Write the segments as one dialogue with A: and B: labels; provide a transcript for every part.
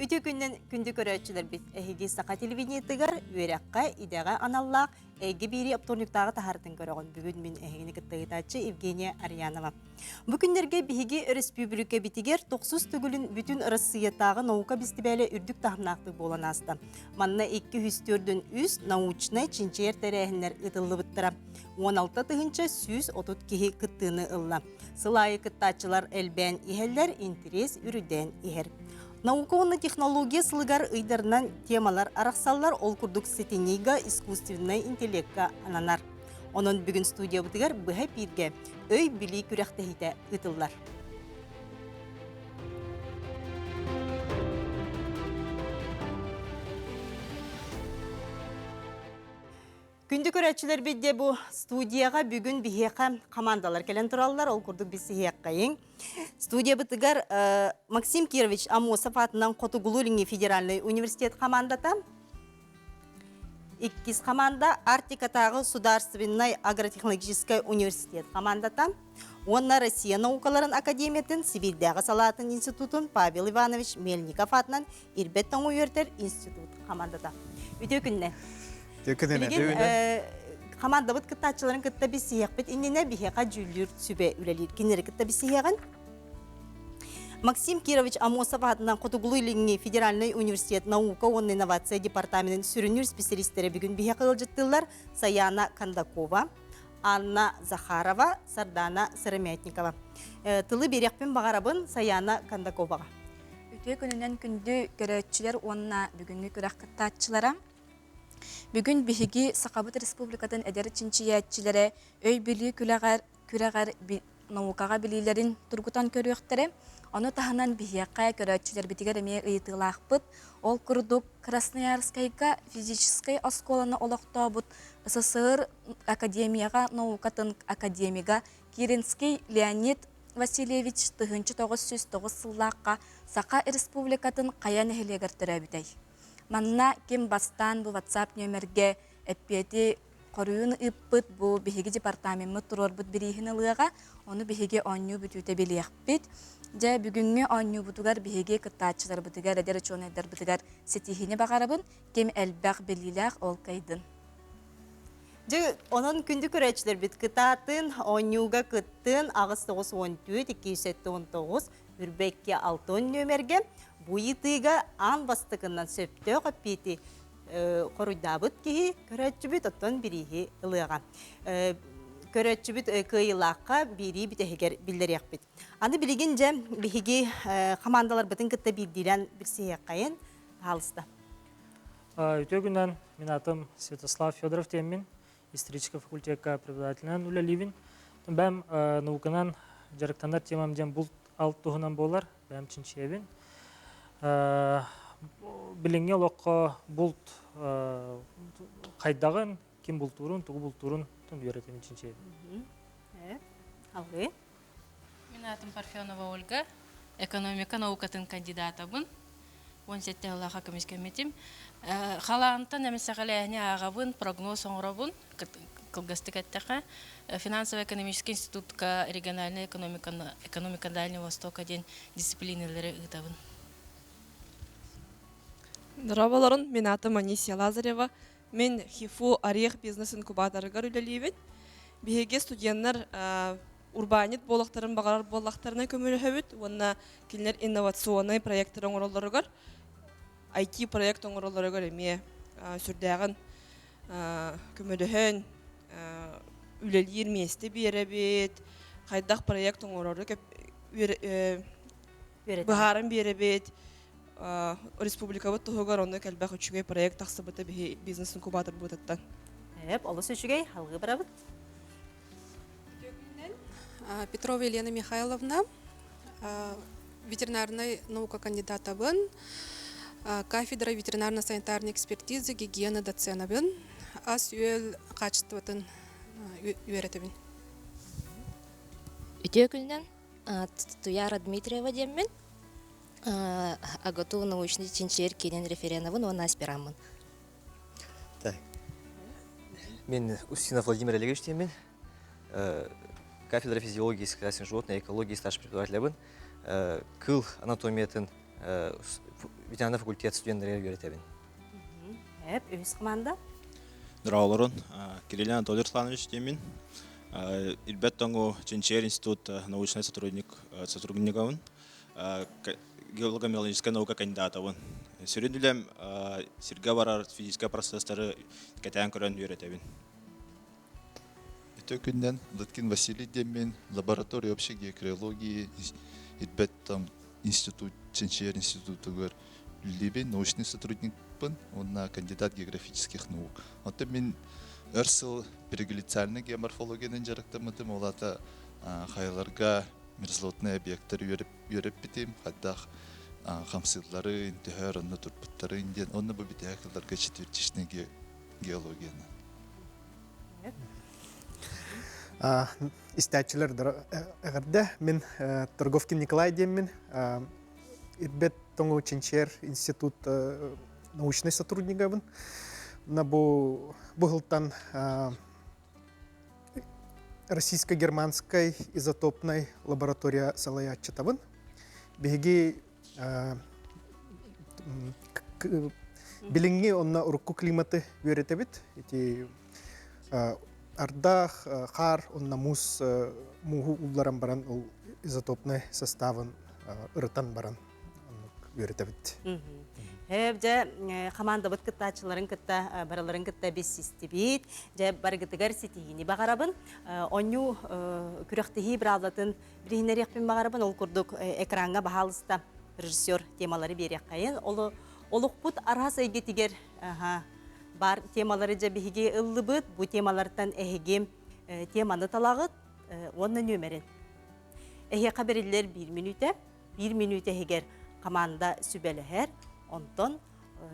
A: Үтө күннен күндү көрөчүлөр бит эһиги сака телевидениетигер үеракка идега аналлаак эги бири оптурниктагы тахардын көрөгөн бүгүн мен эһигини кыттыгытачы Евгения Арьянова. Бу күннерге биһиги республика битигер токсус түгүлүн бүтүн Россиятагы наука бистибеле үрдүк тахнаакты болан аста. Манна 204-дөн үс научный чинчер терехинер ытыллыбыттыра. 16 тыгынча сүз отут кихи кыттыны ылла. Сылайы кыттачылар элбен ихеллер интерес үрүден ихер. Науконы технология сылыгар ыйдарынан темалар арақсаллар ол күрдік сетенейга искусственный интеллектка ананар. Онын бүгін студия бұтығар бұхай пирге өй білі күрәқтәхіті ұтылар. Күнді көрәтшілер бедде бұл студияға бүгін бігеқа командалар кәлен тұралылар, ол күрдік бісі хеққайын. Студия бұтығар Максим Кирович Амосов атынан Қотугулулинги федеральный университет командата. Иккис команда Артикатағы Сударственный агротехнологический университет командата. Онна Россия наукаларын академиятын Сибирьдегі салатын институтын Павел Иванович Мельников атынан Ирбеттің уертер институт командата. Өте күнне. Команда бұт кыттачыларын кытта бісіяқ бет, иннене бігеға жүлдер сүбе үлелер. Кенері кытта бісіяғын. Максим Кирович Амосов атынан Қотугулулинги федеральный университет наука онны инновация департаментінің сүрінер специалистері бүгін біге қылжыттылар Саяна Кандакова, Анна Захарова, Сардана Сырамятникова. Тылы берекпен бағарабын Саяна Кандаковаға.
B: Өте күнінен күнді көрәтшілер онына бүгінгі көрәқ кыттачылара. Бүгін бігі Сақабыт Республикатын әдері чинчиятчілері өй білі күрәғар наукаға білілерін тұрғытан көріқтері. Оны тағынан бігеққа көрәтчілер бітігер әме ұйытылақ бұд. Ол күрдік Красноярскайға физическай осколаны олықта бұд. СССР академияға наукатын академиға Киринский Леонид Васильевич 1909 сыллаққа Сақа Республикатын қаян әхілегір түрәбітай. Манна кем бастан bu WhatsApp нөмерге әппеті қорыуын ұппыт bu бігі департамент тұрор бұд бірейхін ылыға, оны бігі оню бүтуті біліяқ біт. Жа бүгінгі оню бұтығар бігі кыттачылар бұтығар, әдері чоны әдер бұтығар сетихіне бағарабын, кем әлбәқ біліліяқ ол қайдын.
A: Onun күнді көрәтшілер біт кытатын, онюға кыттын, ағыз 914-219, үрбәкке 6 нөмерге, бұйытыға аң бастығынан сөпті қаппеті қоруйдабыт кейі көрәтші біт оттан бірігі ұлыға. Көрәтші біт көйілаққа бірі біт әйгер білдерек біт. Аны білеген жә бігі командалар бұтын күтті білдерен бірсі қайын қалысты.
C: Өте күннен мен атым Святослав Федоров теммен, исторический факультетка преподавателінен Уля Ливин. Бәм наукынан жарықтандар темам дем бұл алт тұғынан болар, бәм чинчевен. Біліңе лоққа бұлт қайдағын, кем бұлтурын, тұғы бұлтурын тұн үйретемін чинчевен.
A: Алғы?
D: Мен атым Парфенова Ольга, экономика наукатын кандидата бұн. 17 Аллаха комиссиятим. Халантан эмесәгәләне агабын прогноз оңрабын кылгастыкаттака финансово-экономический институтка региональная экономика Дальнего Востока ден дисциплиналары ытабын.
E: Здраволарын, мен атым Анисия Лазарева. Мен ХИФУ Орех бизнес-инкубаторыгар үлелейбін. Беге студенттер урбанит болақтарын бағарар болақтарына көмілі онна келінер инновационный проекттер оңыроларыгар, IT проект оңыроларыгар еме сүрдәғін көміліхін үлелер месті беребет, қайдақ проект оңыролары бұхарын беребет, республика бұт тұғығар оны кәлбәқ үшігей проект тақсы бұты бизнес-инкубатор бұтыттан.
A: Олыс үшігей, халғы барабыт.
F: Петрова Елена Михайловна, ветеринарная наука кандидата бын, кафедра ветеринарно-санитарной экспертизы, гигиена доцена бын, ас үйел качествотын үйретебін.
G: Үте күннен Туяра Дмитриева деммен, агату научный чинчер кенен референовын, он аспирамын.
H: Мен Устинов Владимир Олегович деммен, кафедра физиологии, скрасен животной, экологии, старший преподаватель. Кыл анатомиятын ветеринар факультет студенттері үйретебін.
A: Hep өз команда.
I: Здраволорон, Кирилл Анатолий Русланович Демин. Ирбет Тонгу Ченчер институт научный сотрудниковын, геолого-мелодическая наука кандидатовын. Сүйренділем сирге барар физическая процесстары кәтән көрін үйретебін.
J: Күнден Лыткин Василий Демин, лаборатория общей геокриологии, Ирбет там институт, Ченчер институтыгар Либин, научный сотрудник пын, он на кандидат географических наук. Вот мен өрсыл переглицальный геоморфологияның жарықтамытым, олата хайларға мерзлотный объекттар үйреп бітем, қаддақ қамсылары, интихар, онны турпуттары инден, онны бұл бітәкіларға четвертичный геологияны.
K: Истәчілер әғірді, мен Торговкин Николай Демин, Ирбет Тонгу Ченчер институт научный сотрудниковын. На бұғылтан российско-германской изотопной лаборатория салаятчытабын. Беги билинги онна урукку климаты үйретебит. Ардах, хар, онна мус мугу улларан баран ол изотопный составын ырытан баран үйретебит.
A: Hep de команда бут кыттачыларын кытта бараларын кытта бес систебит. Же баргытыгар ситигини багарабын. Оню күрәктеһи биралатын биринерекпен багарабын. Ол курдук экранга бахалыста режиссер темалары берек кайын. Олукпут арас эйгетигер бар темалары же биһиге ыллыбыт. Бу темалардан эһигем теманы талагыт. Онны нөмерен. Эһе хабарлар 1 минута. 1 минута эгер команда сүбелехер. Онтон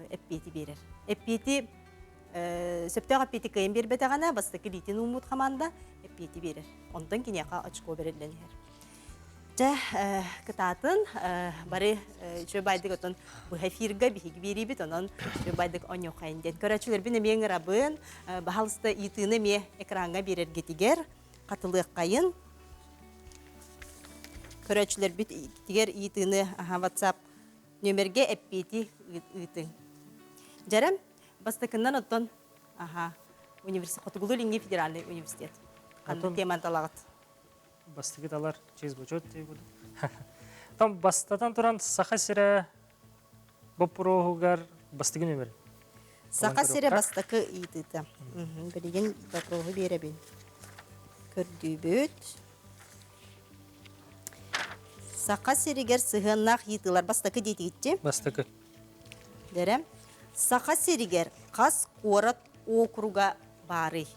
A: эппети берер. Эппети сөптөг эппети кайын бербете гана бастыкы литин умут команда эппети берер. Онтон киняка очко берилленер. Же кытатын бары жö байдык отон бу эфирге биһиги берибит онон жö байдык оньо кайынден. Көрөчүлөр бине мен рабын бахалыста итыны ме экранга берер гетигер катылык кайын. Көрөчүлөр бит тигер итыны WhatsApp нөмерге эппети ытың. Жарам, бастыкыннан оттон университет, Хотугулу-Линги федеральный университет. Канды теман талагат.
C: Бастыгы талар чез бочот дейбуду. Там бастатан туран саха сире бопрогугар бастыгы нөмер.
A: Саха сире бастыкы итыта. Билген бопрогу беребин. Көрдүбөт. Сақа серигер сығыннақ етілер бастықы дейтетті?
C: Бастықы.
A: Дәрім. Сақа серигер қас қорат округа бары.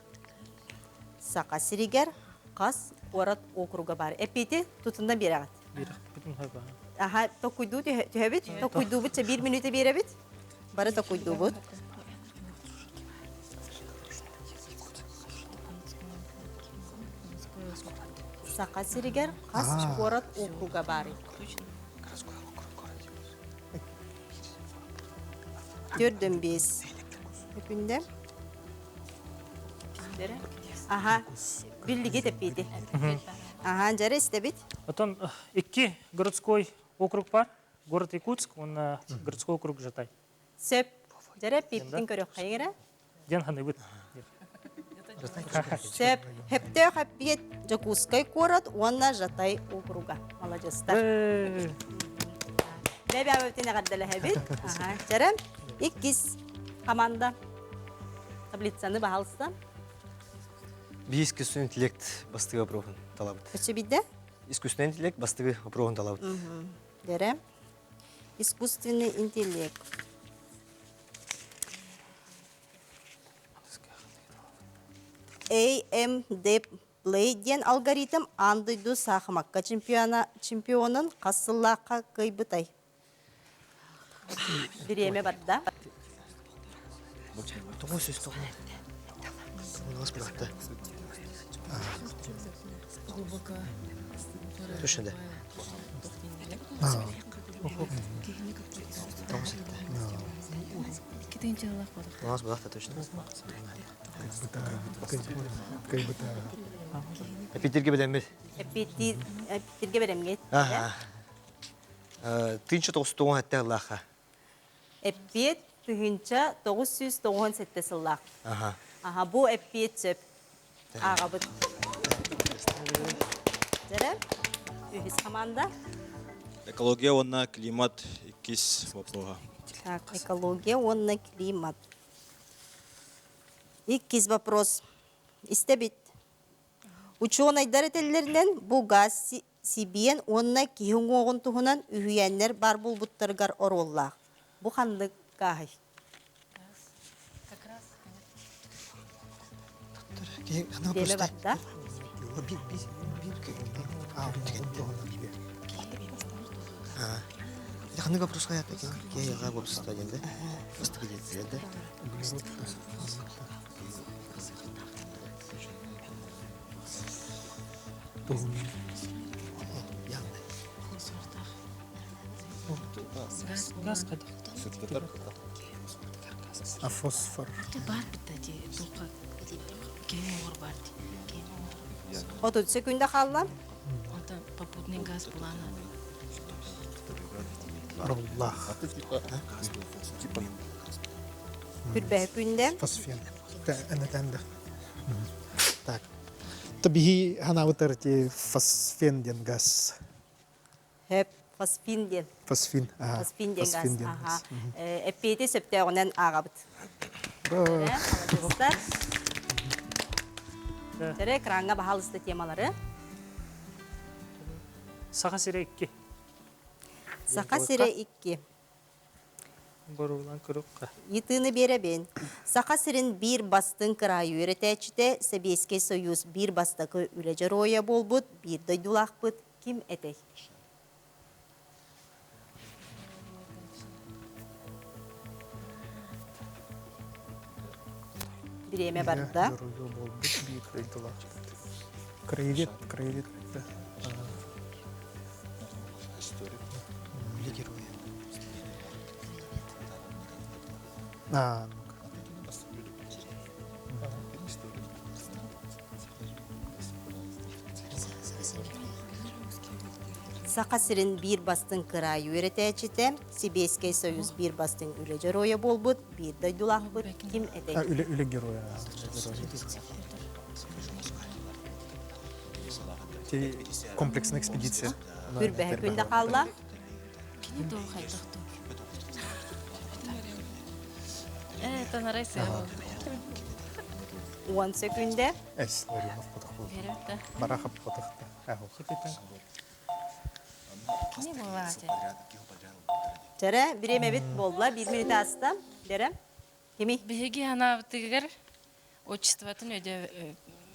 A: Сақа серигер қас қорат округа бары. Әппеті тұтында берағат.
C: Беріқ бүтін хайба.
A: Аха, тоқуйду түйәбіт? Тоқуйду бұтса 1 минуты беребіт? Бары тоқуйду бұт. Сақа серигер қас қорат округа бары. Төрден 5. Өкінде. Аха, билдиге теппейді. Аха, жары істебет.
C: Отон 2 городской округ бар. Город Якутск, он городской округ жатай.
A: Сөп, жары пептін көрек қайғыра?
C: Ден ханы бұд.
A: Сөп, хепте хаппет Якутской город, онна жатай округа. Молодестар. Бәбі әбіптіне қаддалы әбет. Жары, 2 команда таблицаны бағалыстан.
H: Bir искусственный интеллект бастыгы вопрогын талабыт.
A: Өтші бейді?
H: Искусственный интеллект бастыгы вопрогын талабыт.
A: Дәрі. Искусственный интеллект. AMD Play ден алгоритм андыйду сақымаққа чемпионын қасыллаққа көйбітай. Біреме барды.
H: Тоғын сөз тоғын. Тоғын бұлақты. Түшінде. Тоғын сөзді. Тоғын бұлақты түшінде. Эпитерге білем бел.
A: Эпитерге білем гет.
H: Тынчы тоғыз тоғын әтті Аллаха.
A: Эппет тыгынча 997 сыллақ.
H: Аха.
A: Аха, бу эппет сөп. Ағабыт. Дәрі? Үхіз команда.
I: Экология онна климат иккис вопрога.
A: Так, экология, онна климат. Иккиз вопрос. Истебит. Ученыйдар этеллеринен бу газ сибиен онна киһин оғын туһунан үһүйәннер бар булбуттаргар ороллах. Бу хандык гай. Деме батта.
H: Қандай вопрос қаят екен? Кейға болып стадионда. Просто келеді, да?
C: Газ қайда?
K: А фосфор.
D: Бар бітті, бұлқа. Кейін оғыр бар.
A: 30 секунда қалла.
D: Онда попутный газ буланы.
K: Роллах.
A: Хүрбәй күнде.
K: Фосфен. Әнәтәнді. Так. Табиғи ханауытыр те фосфен ден газ.
A: Хөп, фосфин ден.
K: Фосфин.
A: Фосфин ден газ. Аха. Эппети сөптеғінен ағабыт. Қаладыстар. Тәрі экранға бағалысты темалары.
C: Сақа сире 2.
A: Сақа сире 2.
C: Борулан күрікқа.
A: Итыны беребен. Сақа сирин bir бастын кырайы өретәчіте Советский Союз bir бастықы үләжі роя болбыт, bir дойдулақ бұт. Ким әтей? Биреме барда.
K: Кредит.
A: Сақа сирин bir бастын кырайы өретәчіте Советский Союз bir бастын үләжі роя болбыт, bir дойдулақ бұт. Ким әтей?
K: Үлі героя. Комплексная экспедиция.
A: Хүрбәй күнде қалла.
D: Кені доғы қайдақ доғы. Танарайсы.
A: 10 секунде.
K: Әс, Ларионов потық болды.
D: Беріпті.
K: Барахап потықты.
D: Кені болады?
A: Жәрі, биреме бит болла, 1 минут аста. Берем. Кеми?
D: Беги ана тыгар отчестватын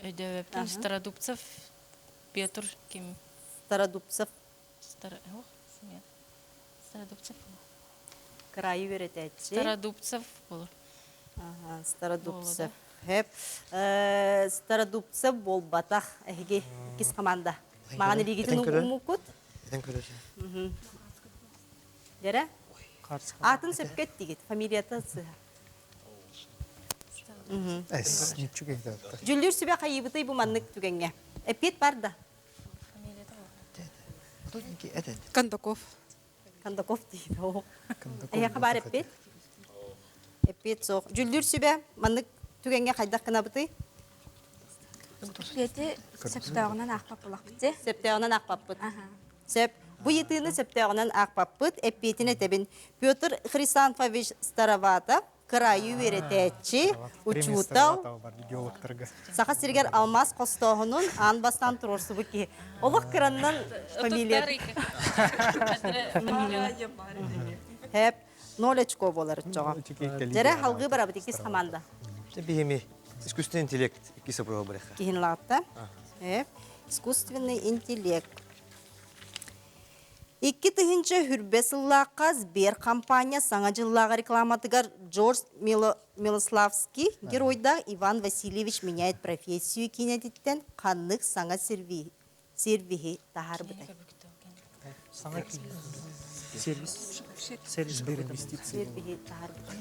D: өдевептен Стародубцев Петр ким
A: Стародубцев.
D: Стародубцев.
A: Крайы өретәчі.
D: Стародубцев болыр.
A: Стародубцев. Хеп. Стародубцев бол батақ әйге кес команда. Маған елегетін ұмықыт.
H: Еден көресі.
A: Дәрі? Атын сөпкет дегет. Фамилията сыға.
K: Әс, ничего кейді.
A: Жүлдер сөбе қайыбытай бұманлық түгенге. Әпет бар да.
F: Кондаков.
A: Кондаков дейді. Аяқы бар әпет? Әпет соқ. Жүлдер сөбе манлық түгенге қайдақ қына бұтай?
B: Еті септеғынан ақпап болақ бітте.
A: Септеғынан ақпап бұт. Сеп. Бұ етіні септеғынан ақпап бұт. Әпетіне тәбін Петр Хрисанфович Старовата крайы өретәтші учутал. Сақа сиргер Алмаз Қостоғының ан бастан тұрорсы бұки. Олық кіраннан фамилия. Хеп, 0 очко болар жоға. Жәрі халғы бара бұт екіз команда.
H: Бейме, искусственный интеллект, киса прова бреха.
A: Кейін лағытта. Искусственный интеллект. 2 тыгынча хүрбесыллаққа Сбер компания саңа жыллағы рекламатыгар Джордж Милославский геройда Иван Васильевич меняет профессию кинетиттен қанлық саңа сервихи тахар бұдай.
C: Саңа сервис. Сбер инвестиции.
A: Сервихи тахар бұдай.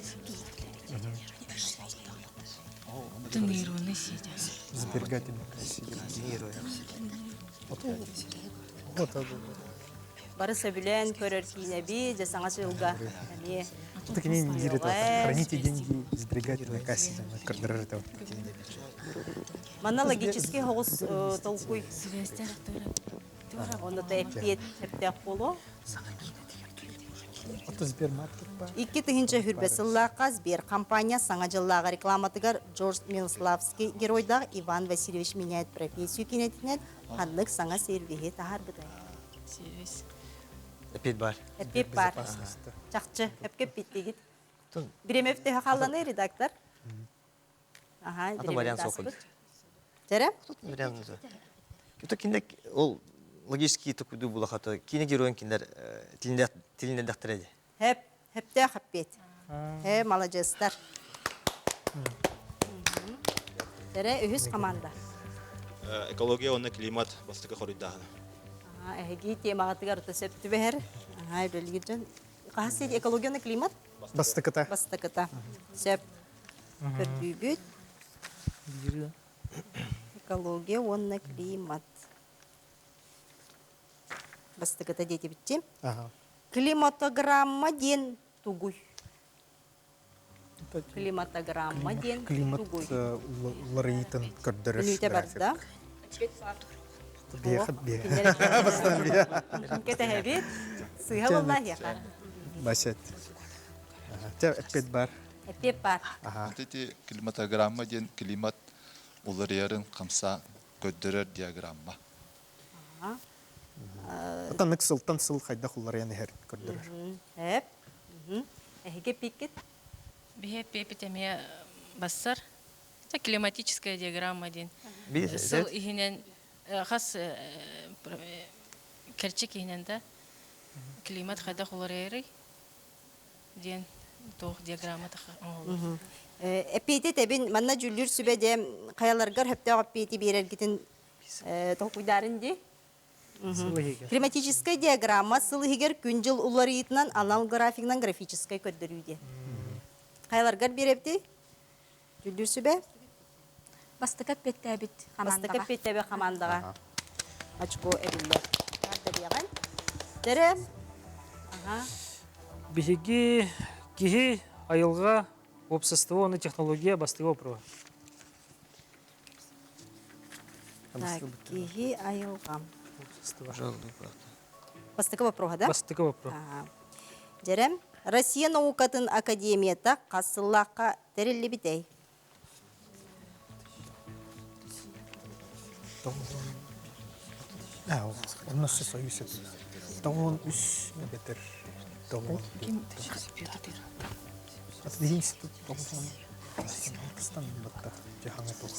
D: Тонированный сидя.
K: Сберегательный. Вот это.
A: бары сөбүлен көрөр кинеби, жасаңа жылга.
K: Так не дирет, храните деньги, сберегайте на кассе, кардерер это.
A: Манна логический хоғыз толкуй. Оны да эппет, эптек болу.
K: Это Сбермаркет бар.
A: Икки тыгынча хүрбесыллаққа Сбер компания саңа жыллаға рекламатыгар Джордж Милславский геройдағы Иван Васильевич меняет профессию кинетінен қанлық саңа сервиге тахар бұдай.
D: Сервис.
H: Эпет бар.
A: Эппет бар. Чақчы, эпкеп биттегіт. Биремевте қаланы редактор. Ага,
H: Вариант соқыд.
A: Жәрі?
H: Вариант. Күті киндек ол логический тукуду булахата кине героин киндер тилинде дактырады.
A: Хепте хаппет. Молодецтар. Жәрі үхіз команда.
I: Экология онна климат бастыкы хорыйдагы.
A: Эги темагатыгар төсөптү бер. Ага, белгиден. Касы экология климат?
K: Бастыкыта.
A: Бастыкыта. Сөп. Көтүбүт. Экология онна климат. Бастыкыта дети битти.
K: Ага.
A: Климатограмма ден тугуй. Климатограмма ден
K: Климат
A: тугуй.
K: ларитын көрдөрөш.
A: Нүте бар да?
K: Бехат бе.
A: Кете хебит. Сыга валлахи яка.
K: Басет. Те эппет бар.
A: Эппет бар.
K: Ага.
J: Эти климатограмма ден климат уларьярын камса көддөрөр диаграмма.
K: Ата ныксылтан сыл хайда хуллар яны хер көрдөрөр.
A: Эп. Эге пикет.
D: Бихе пепетеме бассар. Это климатическая диаграмма ден.
H: Бир.
D: Сыл ихинен хас керчик ихинен да климат хайда хуларайры ден тох диаграмма таха.
A: Эппети тебин манна жүлүр сүбеде каяларгар хөптөгө эппети берер гитин токуйдарын ди. Климатическая диаграмма сылыгер күнжыл уларыйтынан анал графигнан графической көддөрүүдө. Каяларгар берепти? Жүлүр сүбе?
B: Бастыка петтебит командаға.
A: Бастыка петтебе командаға. Очко эбиллер. Надо дияған. Тере. Ага.
C: Биһиги киһи айылга обществоны технология бастыгы опруга.
A: Так, киһи айылгам.
H: Пожалуй, правда.
A: Бастыка вопрога, да?
C: Бастыгы опруга.
A: Ага. Жерем. Россия наукатын академията касыллаққа терелі бітей.
K: Он нас союз. Тавон үс бетер. Тавон. Это институт тавон. Пакистан батта. Жаханга ток.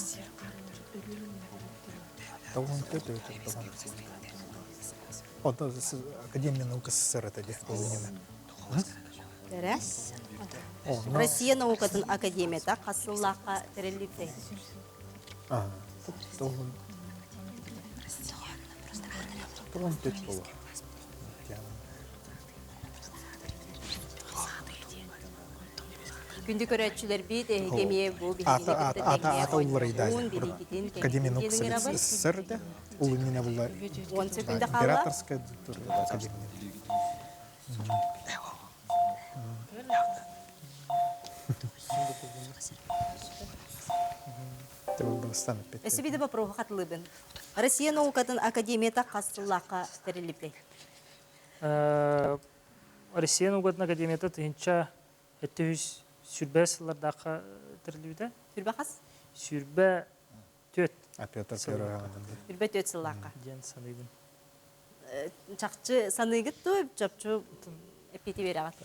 K: Тавон төтө тавон. Это Академия наук СССР это где?
A: Тере. Россия наукатын академията касыллаққа терелі бітей.
K: Тавон. Тавон төт болу.
A: Күнді көрәтшілер бейт, әйгемие бұл
K: Ата уларыйда. Академия наук СССР да. Улы мене бұлар.
A: 10 секунда қала.
K: Императорская академия.
A: Әсі бейді бапыруға қатылыбын. Россия наукатын академията қасыллаққа терелі бітей.
C: Россия наукатын академията тыгынча 700 сүрбе сыллардаққа тірілуді.
A: Сүрбе қас?
C: Сүрбе төт.
K: Петр Первый ғанымды.
A: Сүрбе төт сыллаққа.
C: Ден саныйдың.
A: Чақчы саныйгыт той, чапчы әпеті бері ағат.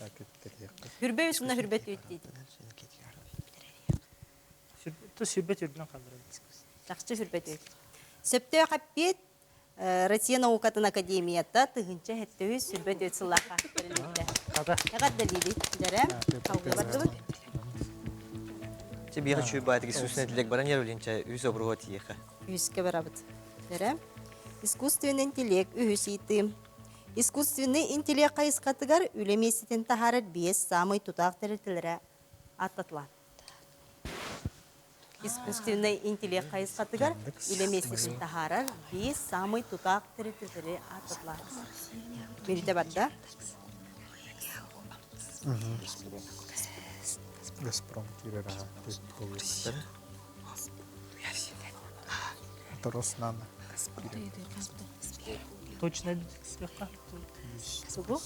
A: Хүрбе үсіна хүрбе төт дейді.
C: Сүрбе түрбінен қалдырады.
A: Чақчы хүрбе төт. Сөпте қаппет Россия наукатын академията тыгынча 700 сүрбе төт сыллаққа терелі
C: Қада.
A: Яғат дәлейді. Дәрем, қауғы барды бұд.
H: Тебе хочу бать, если уснуть для бараньеру линча, үз обруга тиеха.
A: Үске барабыд. Дәрем, искусственный интеллект үхісейті. Искусственный интеллект қайысқатығар үлемесетін тахарат 5 самый тұтақ тәрілтілері аттатылан. искусственный интеллект кайысқатыгар үлемесетін тахарар бес самый тутақ тірі атытлар. Берите барда?
K: Газпром кирера. Роснана.
C: Точно слегка.
A: Сугу?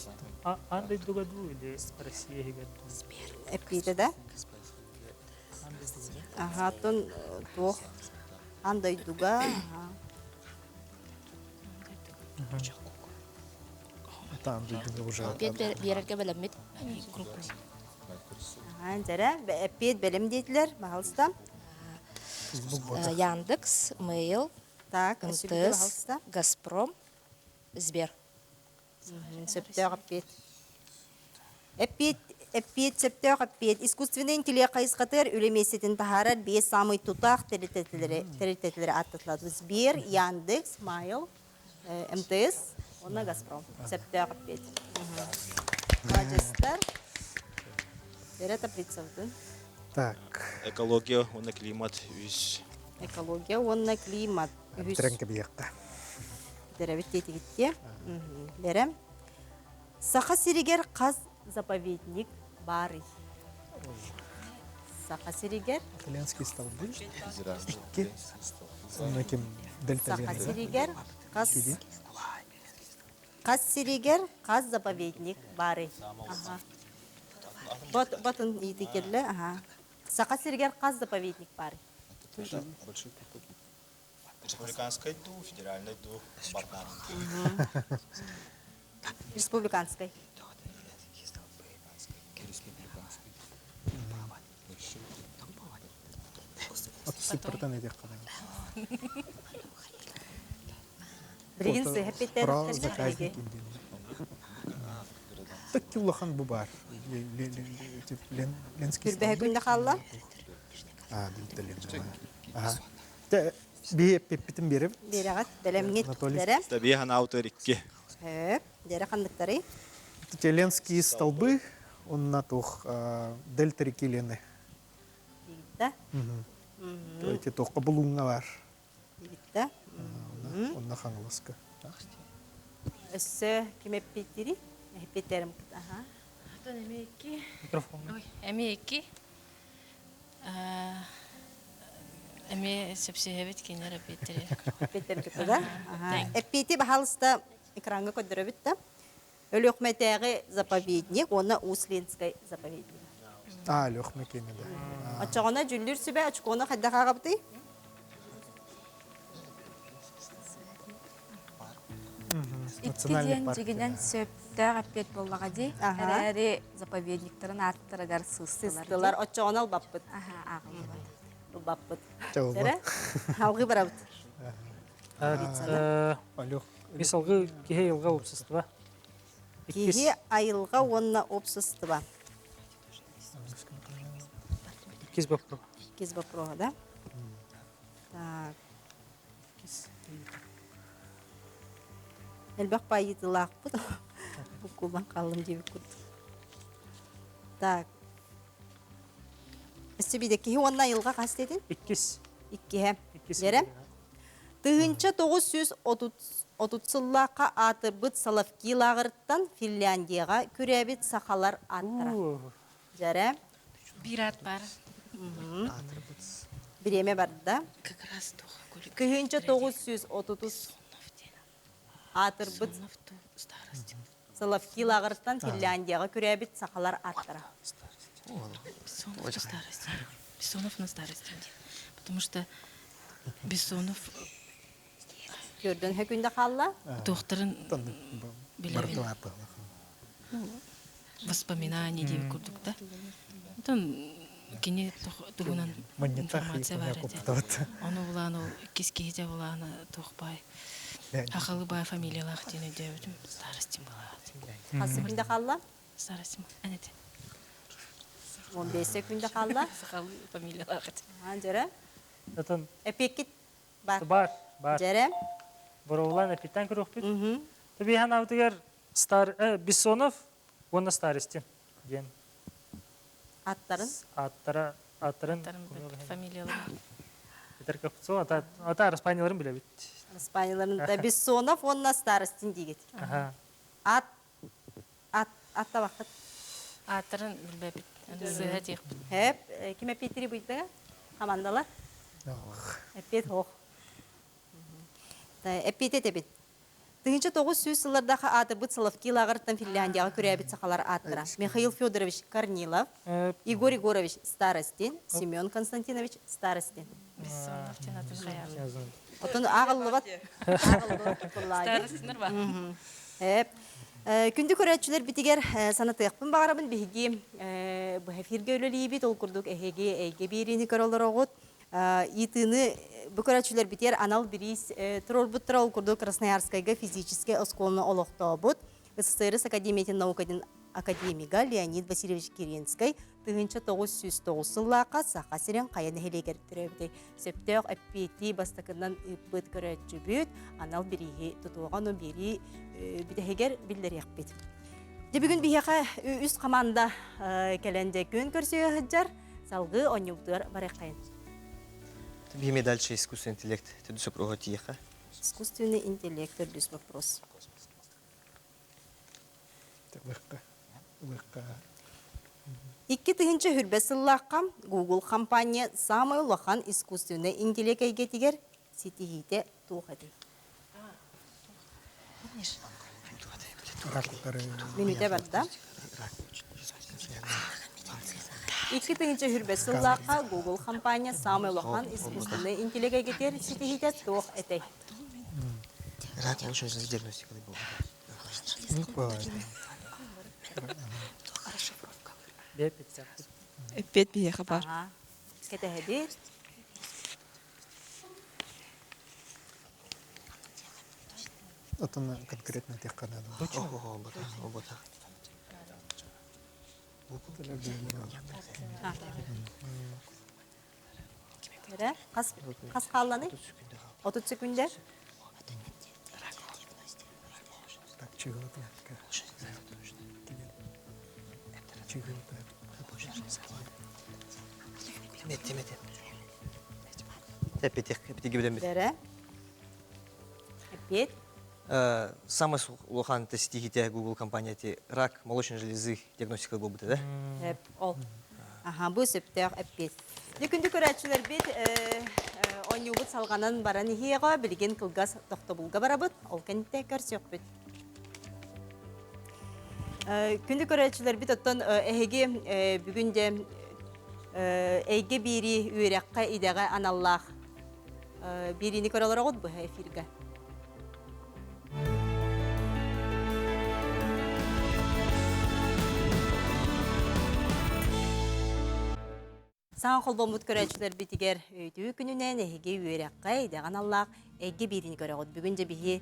C: Андай дугаду или Россия гигаду?
A: Эпиде да? Ага, тон туох. Андай дуга.
K: Там уже.
G: Берерге белемит.
A: Ага, жара, эпид белем дейділер, бағалыстам.
G: Яндекс, Mail,
A: Так, өсібіде
G: МТС,
A: бағалыстам.
G: Газпром, Сбер.
A: Сөптөг эпид. Эпид, сөптөг эпид. Искусственный интеллект кайысқатыр үлемесетін тахарар бес самый тутақ тірітетілері аттытлады. Сбер, Яндекс, Mail, МТС, онна Газпром. Сөптөг эпид. Молодецтер. Берета прицелдың.
K: Так.
I: Экология, онна климат, үз.
A: Экология, онна климат.
K: Тренке бияққа.
A: Дәрәбет кетігітте. Берем. Сақа сиригер қаз заповедник бары. Сақа сиригер.
K: Итальянский столбы. Икки. Оннаким дельта
A: Сақа сиригер қаз сиригер қаз заповедник бары. Батын еді келі. Сақа сиригер қаз заповедник бары.
I: Республиканская ду, федеральная ду, Бартнан.
A: Республиканской.
K: Сыпыртан едек қалай.
A: Біргінсі, әпеттер
K: Про заказник инден. Так киллахан бұ бар. Ленский
A: Күрбәе күнді қалла.
K: Білді. Бие пеппитін беріп.
A: Береғат, бәлемгет дәрі.
I: Табихан аутор икки.
A: Дәрі қандықтары.
K: Ленские столбы, он на тух дельта реки Лены.
A: Егітті.
K: Эти тух кабылуңа бар.
A: Егітті.
K: Он на хангласка.
A: Өссі кем әппеттері? Әппеттерім.
D: Атын әмейкі.
C: Микрофон.
D: Әмейкі. Әме сөпсеғебет кенер әпеттері.
A: Әппеттерім кетті да? Әппеті бағалыста экранға көдірі бітті. Өлі өкметәғі заповедник, оны Усленскай заповедник.
K: Лех мекені да.
A: Ачағына жүлдер сөбе, ачықуына қайдаға қабыты?
B: Иттиден жегенен сөптәг әппет боллаға дей, әрі заповедниктерін аттырығар сыстылар.
A: Сыстылар, ачағына ал баппыт.
B: Ағыл болады.
A: Ол баппыт.
K: Чауба.
A: Дәрі? Алғы барабыт.
C: Бес алғы кеге елға опсысты ба?
A: Кеге айылға онына опсысты ба?
C: Кез баппыр.
A: Кез баппыруға да? Так. Әлбәқ байыды лақпыд. Бұқылдан қалым дебі күрді. Так. Үсті бейді кеге онына айылға қас дедін?
C: Иккес.
A: Иккеге. Берем? Тыгынча 930 сыллаққа атырбыт Салавки лағырттан Финляндияға күрәбет сақалар аттыра. Жәрі?
D: Bir at бар.
A: Біреме барды да? Тыгынча 930 атырбыт Салавки лағырттан Финляндияға күрәбет сақалар аттыра.
D: Бессонов на старости. Потому что Бессонов
A: Көрдің хөкінде қалла?
D: докторын білебін. Воспоминания дейіп көрдік да. Кене тұғынан информация бар еді. Оны бұланы, кескейде бұланы тұқпай. Ақылы бай фамилиялақ дені деудің старостин болады.
A: Қасы күнде қалла?
D: Старостин, әнеде.
A: 15 күнде қалла?
D: Ақылы фамилиялақ еді.
A: Жәрі? Әпекет бар?
C: Бар.
A: Жәрі?
C: Боровлан әпеттен көріп бет. Табихан аутығар Бессонов, оны старостин.
A: Аттарын?
C: аттарын
D: фамилиялар.
C: Питер Капцо, ата Распайниларын біле бит.
A: Испанияларында Бессонов, онна старостин дегет.
C: Аха.
A: Атта вақыт.
D: Аттарын билбепит. Сыга тиек.
A: Хеп, киме Питери буйдыга? Командалар? Эппет хоқ. Эппет етебет. Тыгынча 900 сыллардағы аты бұт Соловкил ағырттан Финляндияға көрәбет сақалар аттыра. Михаил Федорович Корнилов, Игорь Егорович Старостин, Семен Константинович Старостин.
D: Бессоновтен атын қаяр.
A: Отын ағылығат.
D: Старостинар ба?
A: Күнді көрәтшілер бітігер санатықпын бағарабын бігі бұл эфирге өлілейбет, ол күрдік әйге берені көрілер оғыт. Итыны бұл көрәтшілер бітер анал біріс тұрор бұттыра ол күрдік Красноярскайға физическе осколыны олықта бұд. СССР Академиятын наукадың академига Леонид Васильевич Керенскай тыгынча 909 сыллақа сақа сирен қаяны хелегер түребді. Сөптеуқ әппеті бастықынан үппіт көрәтші бүт, анал бірігі тұтуған о бірі бітігер білдер еқпет. Бүгін бейеқа үст команда кәләнде күн көрсеу ғыджар, салғы онюбдыр бар еқайын.
H: Бейме дальше искусственный интеллект, ты душа проготи еқа?
A: Искусственный интеллект, өрліс вопрос. Икки тыгынча хүрбесыллаққа Google компания самый улахан искусственный интеллект әйгетігер сетігейте туғады. Минуте барда. Икки тыгынча хүрбесыллаққа Google компания самый улахан искусственный интеллект әйгетігер сетігейте туғ әтей.
H: Рак, я лучше за диагностикой был.
E: Эппет бейеға бар.
A: Кетәһәді.
K: Отына конкретно тех каналов.
H: Ого, бота.
A: Қас қалланы? 30 секундер.
H: Самый лохан тестихите Google компания рак молочной железы диагностика был бы, да?
A: Ол. Аха, бұл сөптер әппет. Дүкінді көрәтшілер бет, ойнуғыт салғанын баран ехеға білген қылғас тоқты бұлға барабыт, ол кәнітті көрсек бет. Күнді көрәтшілер бет, оттан әйге бүгінде әйге бері үйрәққа идеға аналлақ беріні көрәлер оғыт бұл эфирге. Саң қолбомут көрәтшілер бітігер өйті күнінен әйге үйрәққа идеған аллақ әйге беріні көрәғыт. Бүгінде бігі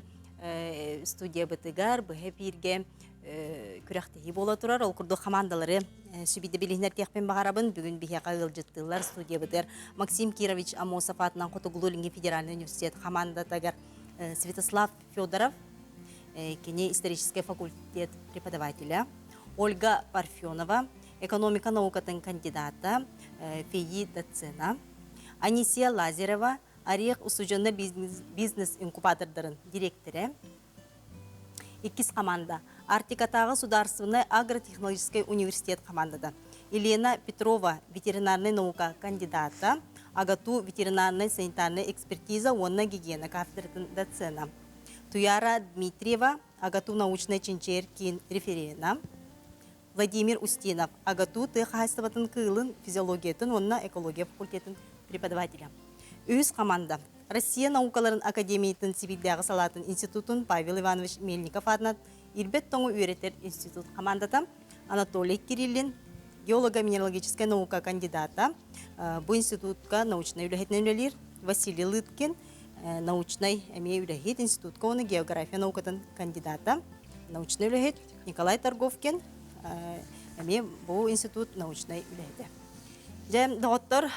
A: студия бітігер, бұл әпірге күрәқтегі бола тұрар. Ол күрді командалары сүбейді білігінер текпен бағарабын. Бүгін бігі қағыл жыттылар студия бітігер. Максим Кирович Амосов атынан Қотығылу-Линге федеральный университет командатагар Святослав Федоров, кене исторический факультет преподавателя, Ольга Парфенова, экономика наукатын кандидата, Феи Дацена, Анисия Лазарева, Орех усуженный бизнес-инкубатордарын директоры, иккис команда, Артикатағы Сударственный агротехнологический университет командада, Елена Петрова, ветеринарный наука кандидата, Агату ветеринарной санитарной экспертиза, онна гигиена кафедратын доцена, Туяра Дмитриева, Агату научный чинчеркин референа, Владимир Устинов, Агату тыхайстыватын кылын физиологиятын, онна экология факультетін преподавателя. Үз команда. Россия наукаларын академиятын сибилдяғы салатын институтын Павел Иванович Мельников аднат Ирбет тоңу үйретер институт командата Анатолий Кириллин, геолого-минералогическая наука кандидата, бұл институтка научный үләхетнен үлелер, Василий Лыткин, научный әме үләхет институтка оны география наукатын кандидата, научный үләхет, Николай Торговкин, әме бұл институт научный үләхеті. Жәм доғыттыр,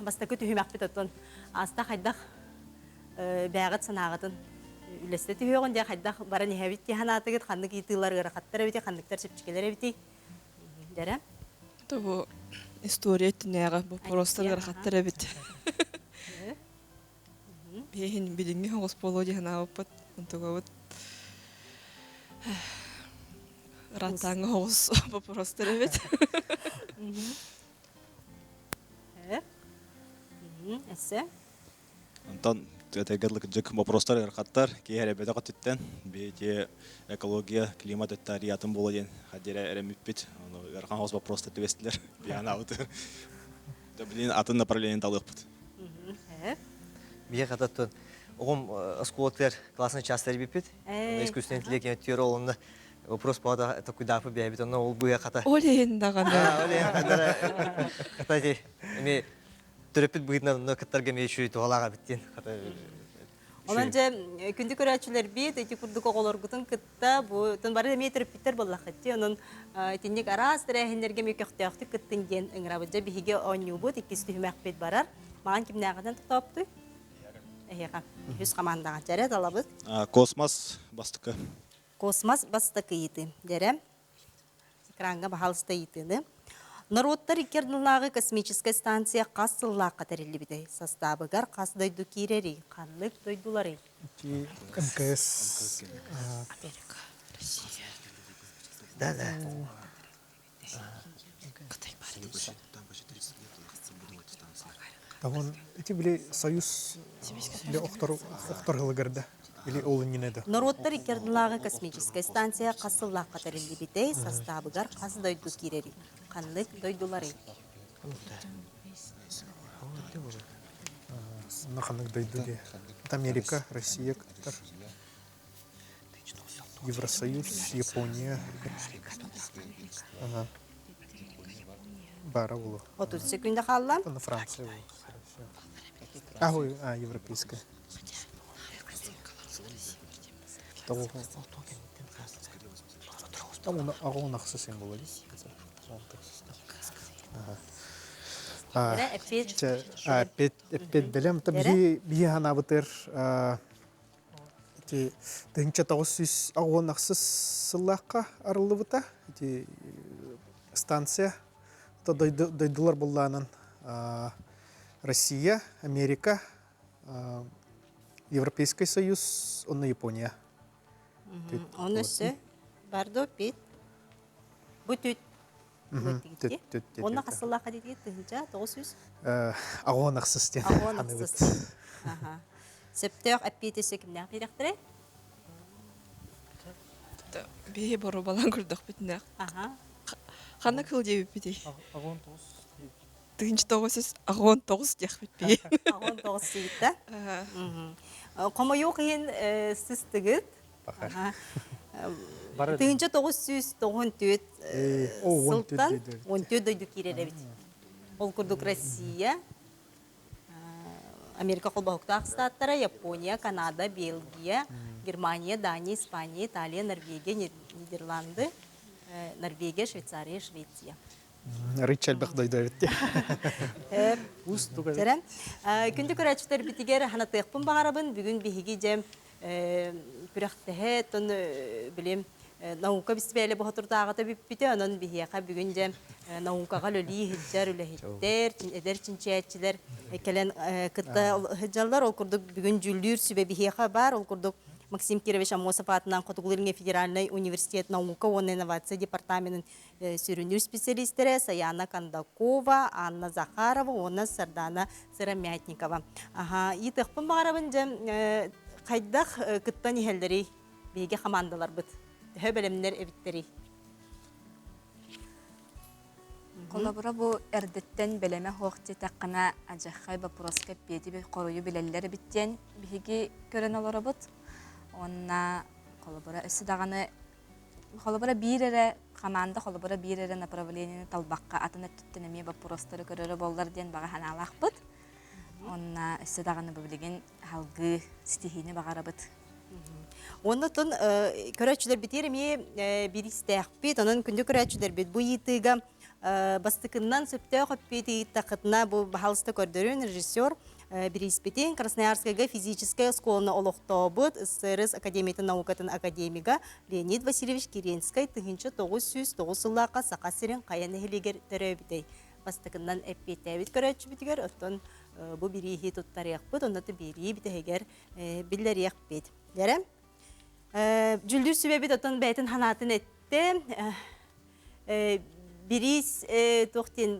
A: бастақы түйімәк бітіттін, аста қайдақ бәғыт санағытын үлесті түйеғын де қайдақ барын ехәбет тиханатығыт, қандық етілер ғырақаттар әбеті, қандықтар сөпчікелер әбеті. Дәрі?
E: Тобу история тинега вопростар хаттар бит. Бехин бидинги хос полоди хана опыт антугавт. Ратанга хос вопростар бит.
A: Эссе.
I: Антон тегерлик жек вопростар хаттар киһәре бәдә каттан бете экология климат тарихатын болайын хадире эремиппит аны ярхан хос вопростар тевестилер бияна аут да билин атын направление талыппыт
H: Бие кататтан огом осколтер классный частер бипит. Искусственный интеллект теоролында вопрос пада такой дафы бебит, но ол буя ката.
E: Олен дагана.
H: Олен ката. Катати, эми төрөпүт буйна каттарга мечүй тоолага биттен ката.
A: Онанча күндү көрәчүләр бит, эти курдук оголоргутун кытта бу тон бары метр питер боллахатти. Онун тинник арас тирәһендерге мекөхтәхти кыттынген ыңрабыжа биһиге онюбут икисти хүмәкпет барар. Маған кимнәгәдән топту? Эһега. Хүс командага жарат алабыз.
I: Космос бастыкы.
A: Космос бастыкы иде. Дәрәм. Экранга бахалста иде. Народтар икердылағы космическая станция қасылла қатарелі біде. Составыгар қас дойду кирери, қанлық дойдулары.
K: МКС.
D: Америка, Россия.
H: Да.
D: Қытай бар.
K: Тавон эти были союз для охтор гылгарда или олыннеда.
A: Народтар икердылағы космическая станция қасылла қатарелі біде. Составыгар қас дойду кирери, қанлық дойдулары.
K: Наханык дойдуге. Это Америка, Россия, Катар, Евросоюз, Япония. Ага. Бара было.
A: 30 секунда қалла.
K: На Франция было. Ой, европейская. Там он ахсасен было. Пет белем там би хана бутер ти тенча тавсис агон ахсас сыллакка арылы бута ти станция то дойдулар булланын Россия, Америка, Европейский Союз, он на Япония.
A: Он өсі барды өпет. Бүтүт. Онна қасылла қадеге тұхынша 900?
K: Ағуан ақсыстен.
A: Ағуан ақсыстен. Септеуқ әппетесі кімнен беректірі?
E: Бейе бору балан күрдіқ бітінәқ. Қаны кіл деп бітей?
C: Ағуан 9.
E: Тыгынчы 900 ағуан 9 дек бітпей.
A: Ағуан 9 сейітті? Қома yok ең сіз тігіт? Тыгынча 994 сылтан 14 дойду керері бит. Ол күрдік Россия, Америка қолбақықта ақстаттары, Япония, Канада, Бельгия, Германия, Дания, Испания, Италия, Норвегия, Нидерланды, Норвегия, Швейцария, Швеция.
K: Рычаль бақ дойду бітті.
A: Күнді көрәчіктер бітігер ханатықпын бағарабын, бүгін бігіге жем күрәқтігі, тұн білем, наука бістібәлі бұғытырдағыта біппіті, оның бігеқа бүгін жем наукаға лөлі хиджар, үлі хиттер, әдер чинчиятчілер, кәлен күтті хиджалар, ол күрдік бүгін жүлдір сүбе бігеқа бар, ол күрдік Максим Кирович Амосов атынан Котугулырыңа Федеральный университет наука и инновация департаментінің сүрінер специалистері Саяна Кандакова, Анна Захарова, оны Сардана Сырамятникова. Етіқпін бағарабын жем қайдақ күттан ехелдері бейге командалар бұд. Төхі бөлімдер әбіттері.
B: Коллабора бу эрдеттен белеме хоқти таққана ажаққай бапураска беті бі қоройы білелері біттен бігі көрен олары бұд. Онна коллабора өсі дағаны коллабора бирere команда коллабора бирere направлениені талбаққа атына түттенеме бапурастары көрері болдар ден баға ханалақ бұд. Онна өсі дағаны бүбілеген халғы стихини бағара бұд.
A: Онна тұн көрәтшілер бітеріме бірістәқ бет, оның күнді көрәтшілер бет. Бұ етіға бастықыннан сөптәқ өппеті еттақытына бұл бағалысты көрдірін режиссер Бериспетен Красноярская физическая школа олохтобыт СРС Академията наукатын академига Леонид Васильевич Керенский тыгынчы 909 сыллақа сақа сирен қаяны хелегер төрөбітей. бастыкынан эппетебит көрөчү битигер оттон бу бирихи туттарыякпыт оннаты бири битегер биллериякпит. Дерем? Жүлдүр сүбебит оттон бәйтин ханатын этте. Бирис тоқтен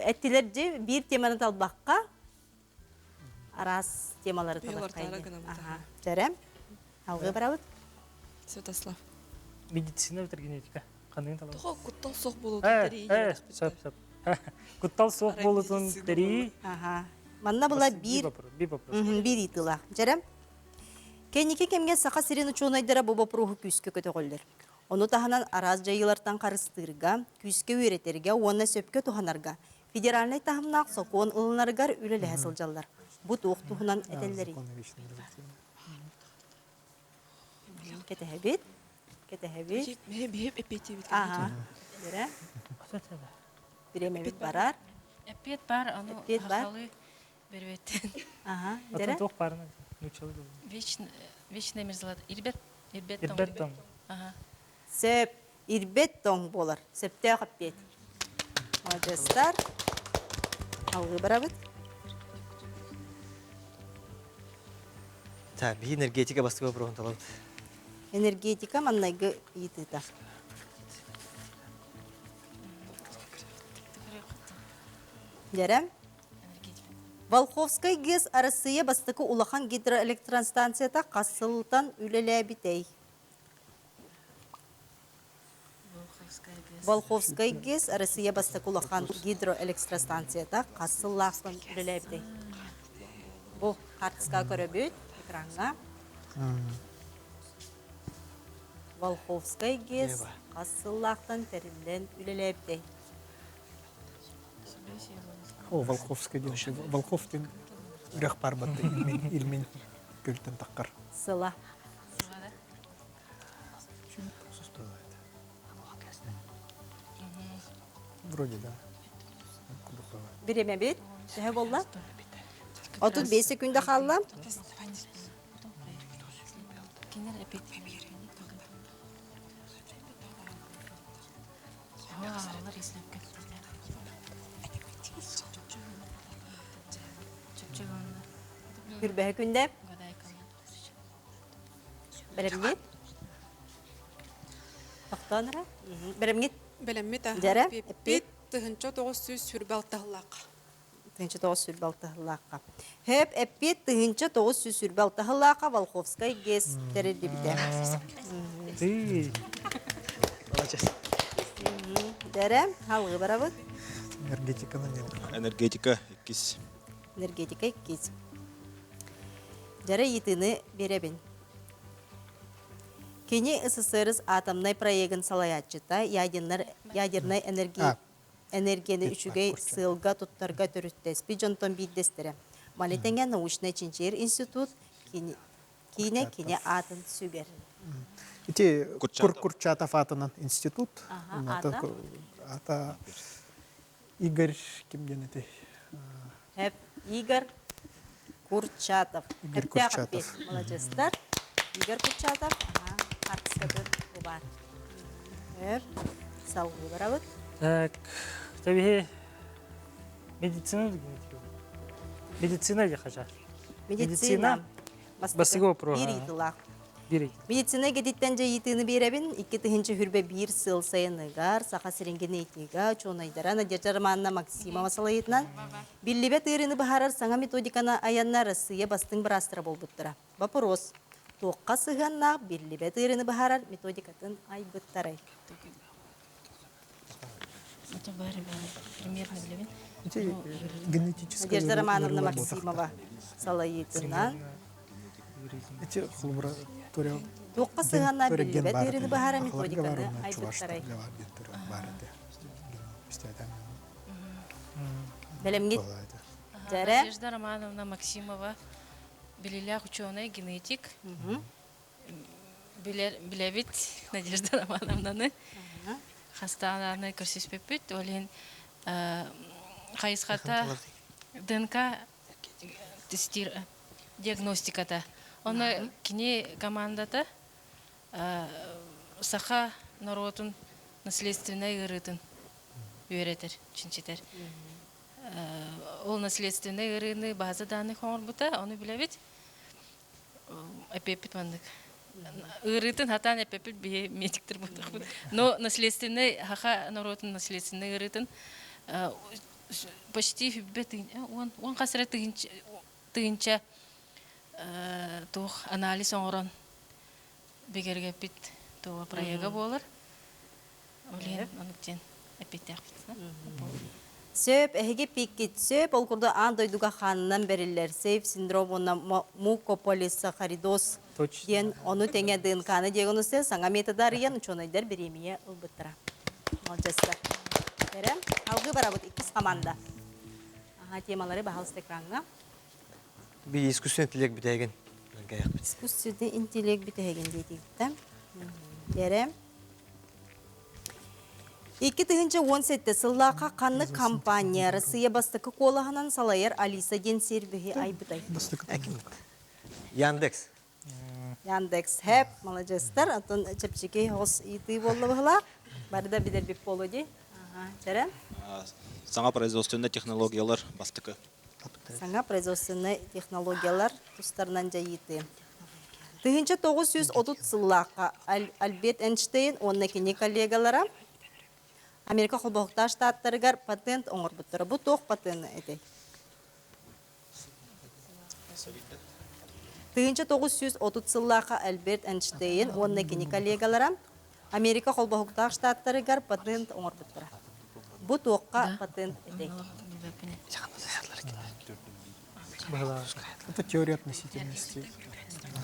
A: әттілерді бір теманы талбаққа арас темалары талбаққа. Жарам? Алғы барабыт?
E: Святослав.
C: Медицина бітір генетика. Қандығын талабы?
E: Тұға құттал соқ болуытын тәрі.
C: Сөп. Құттал соқ болуытын тәрі.
A: Манна бұла бір итыла. Жарам? Кәнеке кемге сақа сирен ұчуынайдыра бұл бопырухы күскі көті қолдыр. Оны таханан араз жайылартан қарыстырға, күске өретерге, оны сөпке туханарға. Федеральный тахымнақ соқуын ұлынарғар үлілі әсіл жаллар. Бұ туық тухынан әтелдері. Кетәхәбет.
E: Бейіп эпетебет.
A: Бере. Биремебет барар.
D: Эпет бар, аны ақалы бербеттен.
A: Дере.
C: Атын тоқ барына.
D: Вечная мерзлат.
C: Ирбет том.
A: Сөп, ирбет тоң болар. Сөпте қаппет. Молодестар. Алғы барабыт.
H: Би энергетика бастығы бұрын талабыт.
A: Энергетика маннайғы етіта. Дерем? Волховскай ГЭС арасыя бастықы улахан гидроэлектростанцията қасылтан үлелі бітей. Волховскай ГЭС Россия бастықы улахан гидроэлектростанцията қасыллақтан үлелі бітей. Бұл қартысқа көрі бөт, экранға. Волховскай ГЭС қасыллақтан тәрілден үлелі бітей.
K: О, Волховскай дейінші. Волховтың үрек бар бәтті илмен көлттен таққар.
A: Сыла.
K: Вроде, да.
A: Биреме бет, тәе болла. 35 секунда қалла. Күрбәе күнде. Беремгет. Тоқтаныра. Беремгет.
F: Белеммет
A: Жара,
F: эппет тыгынча 900 сүрбалтахлак.
A: Тыгынча 900 сүрбалтахлакка. Хеп эппет тыгынча 900 сүрбалтахлакка Волховскай ГЭС терелди бите. Дәрем, халғы барабыт.
I: Энергетика 2.
A: Энергетика 2. Жара етіні беребін. Кене СССР атомный проектін салаятчыта ядерный энергияны үшіге сылға тұттарға түріттес. Биджонтон биддестері. Малетенге научный чинчер институт кене атын сүгер.
K: Ити Курчатов атынан институт. Ата Игорь кемден еті?
A: Игорь Курчатов.
K: Игорь Курчатов.
A: Молодестар. Игорь Курчатов. Артыскадыр бар. Салғы барабыт.
C: Табиғи медицина де қажар.
A: Медицина.
C: Басығы опыру.
A: Медицина кедеттен жа етіні беребін, 2-тігінші хүрбе 1 сыл сайыныгар, сақа сіренген етіға, чонайдара, Надежда Романна Максимова салайытынан, биллибет үйрені бағарар саңа методиканы аяннары сыя бастың бір астыра болбыттыра. Вопрос. Тоққа сығаннақ биллибет үйрені бағарар методикатын ай бұттарай. Надежда Романовна Максимова салайытынан, тоққа сығанна биллибет үйрені бағарар методиканы ай бұттарай. Білімгет.
D: Надежда Романовна Максимова, Белиля ученый, генетик. Білебет Надежда Романовнаны. Хастананы көрсеспеппет. Олен қайысқата ДНК диагностиката. Оны кене командата саха народын наследственный ырытын. үйретер, чинчитер. Ол наследственный ырыны база данных орбута, оны билебит. Эпепит мандык. Ырытын хатан эпепит бие медиктер будык. Но наследственный хаха народын наследственный ырытын почти хүббет он касыра тыгынча тух анализ оңорон бегерге бит туа проега болар. Олен онуктен эпетяк.
A: Сөп эһиги пиккит сөп ол курда андойдуга ханынан бериллер сейф синдромуна мукополисахаридоз ген оны теңе ДНКны диагнозы саңа метадарыян учонайдар беремия ылбыттыра. Молодецтер. Берем. Алгы барабыт иккис команда. Темалары бахалыс экранга.
H: Bir искусственный интеллект битеген.
A: Искусственный интеллект битеген дейдик. Берем. 2017 сыллақа қанны компания Россия бастықы қолағынан салайыр Алиса ден сербігі айбытай.
H: Яндекс.
A: Яндекс. Хеп, молодецтер. Антон чепчеке хос иты болы бұғыла. Барда бидер біп болу де. Жарам?
I: Саңа производственный технологиялар бастықы.
A: Саңа производственный технологиялар тұстарынан жайыты. 1930 сыллақа Альберт Эйнштейн, онна кене коллегалара Америка Холбоқта штаттарыгар патент оңыр бұттыры. Бұ тоқ патент әдей. 1930 сыллақа Альберт Эйнштейн, онна кене коллегалара Америка Холбоқта штаттарыгар патент оңыр бұттыры. Бұ тоққа патент әдей.
K: Это теория относительности.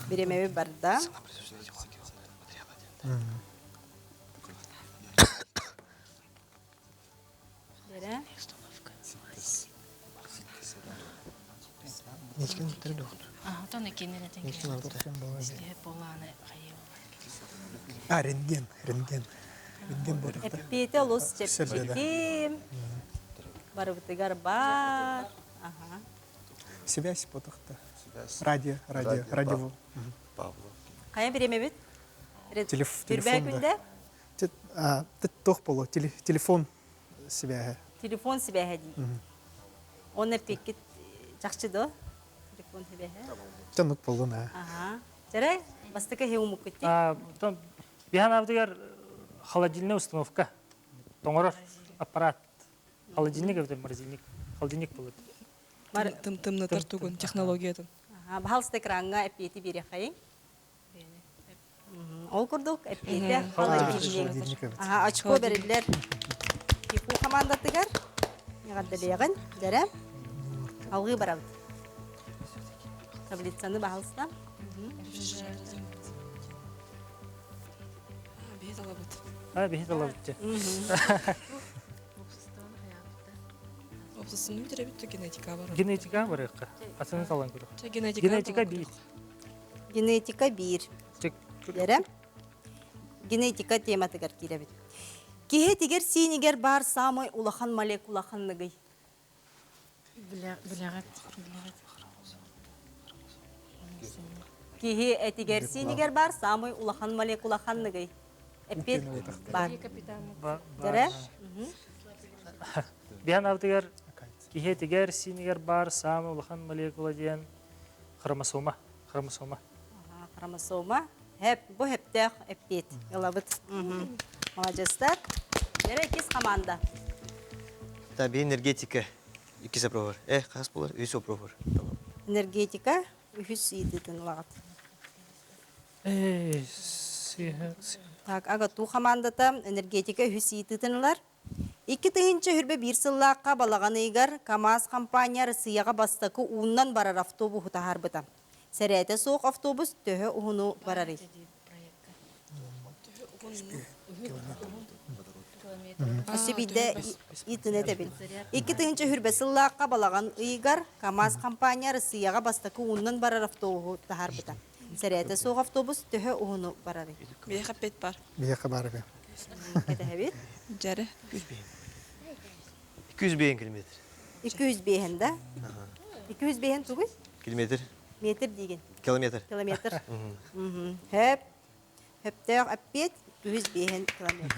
A: Беремеви барда.
K: Нечкен түрі доқты.
D: Тон екенлері тенгелі. Слеп боланы қайы.
K: Рентген. Рентген болдықты.
A: Эппеті лос чепчекем. Барыбытыгар бар.
K: Связь потықты. Радио.
A: Қайын беремебет?
K: Телефонда. Тоқ болу. Телефон связи.
A: Телефон связи дейді. Оны пекет жақшы до? Телефон связи.
K: Жанық болу, на.
A: Жарай, бастықы хеумық көтті?
C: Бихан абдыгар холодильная установка. Тоңырар аппарат. Холодильник это морозильник. Холодильник болады.
E: Тым-тымны тартугун технологиятын.
A: Бахалсты экранға әппеті бере қайын? Ол күрдік әппеті холодильник. Очко берілер. Кеку командатыгар. Неғаддалиғын. Жарай. Алғы барабыд. Таблицаны бахалсына.
E: Бейт алабыд.
C: Бейт алабыд.
E: Опсысын өтірі бітті генетика бар.
C: Генетика бар еққа. Асыны талан көрі.
E: Генетика
C: бейт.
A: Генетика бир. Жарай. Генетика тематыгар керебет. Кеге тегер сенегер бар самой улахан молекулаханныгый.
D: Білағат.
A: Кеге этегер сенегер бар самой улахан молекулаханныгый. Эппет бар. Жарай?
C: Бихан абдыгар кеге тегер сенегер бар самой улахан молекула дейін хромосома. Хромосома.
A: Бұ хептеқ эппет. Елабыт. Молодецтер. Жарай, кес команда.
H: Таби энергетика. Iki сопровар. Қас болар? Үй сопровар.
A: Энергетика. Үхіс ететін лағат. Так, ага ту командата энергетика үхіс ететін лар. 2-тыгынчы хүрбе бір сыллаққа балаған егер КамАЗ компания Россияға бастықы уыннан барар автобус ұтағар бұта. Сәрәті соқ автобус төхі ұғыну барары. Осыбиде итіне тәбіл. 2-тыгынчы хүрбе сыллаққа балаған егер КамАЗ компания Россияға бастықы уыннан барар автобус ұтағар бұта. Сәрәті соқ автобус төхі ұғыну барары.
E: Бейқа пет бар.
K: Бейқа бар бе.
A: Кәтәбет?
E: Жәрі.
H: 200 бейін километр.
A: 200 бейін да? 200 бейін түгіз?
H: Километр.
A: Метр деген.
H: Километр.
A: Километр. Хөп. Хөптәк әппет 200 бейін километр.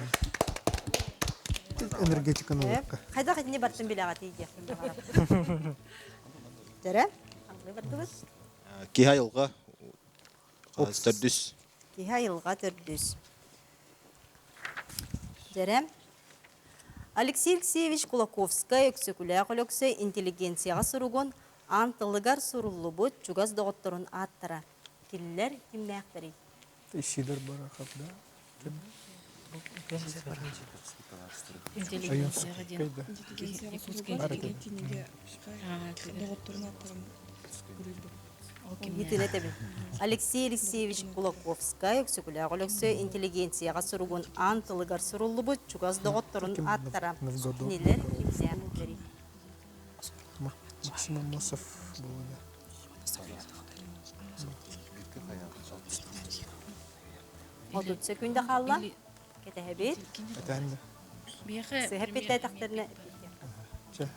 K: энергетика нулыкка.
A: Хайда хатине бартын билага тиде. Жара? Аңлы бартыбыз?
I: Киха йылға төрдүс.
A: Киха йылға төрдүс. Жара? Алексей Алексеевич Кулаковская өксөкүлә колөксө интеллигенцияга суругон антылыгар суруллу бут чугаз доготторун аттара. Киллер кимнәктери?
K: Ишидер барахат, да?
D: Интеллигенцияға ден.
A: Алексей Алексеевич Кулаковская өксөкүлә колөксө интеллигенцияга суругун антылыгар суруллу бут чугаз доготторун аттара. Киллер кимнәктери?
K: Максим Амосов болды.
A: Одут секунда халла. Кетәһәбит.
K: Әтәнді.
A: Сыһып битә тахтарына.
K: Ча.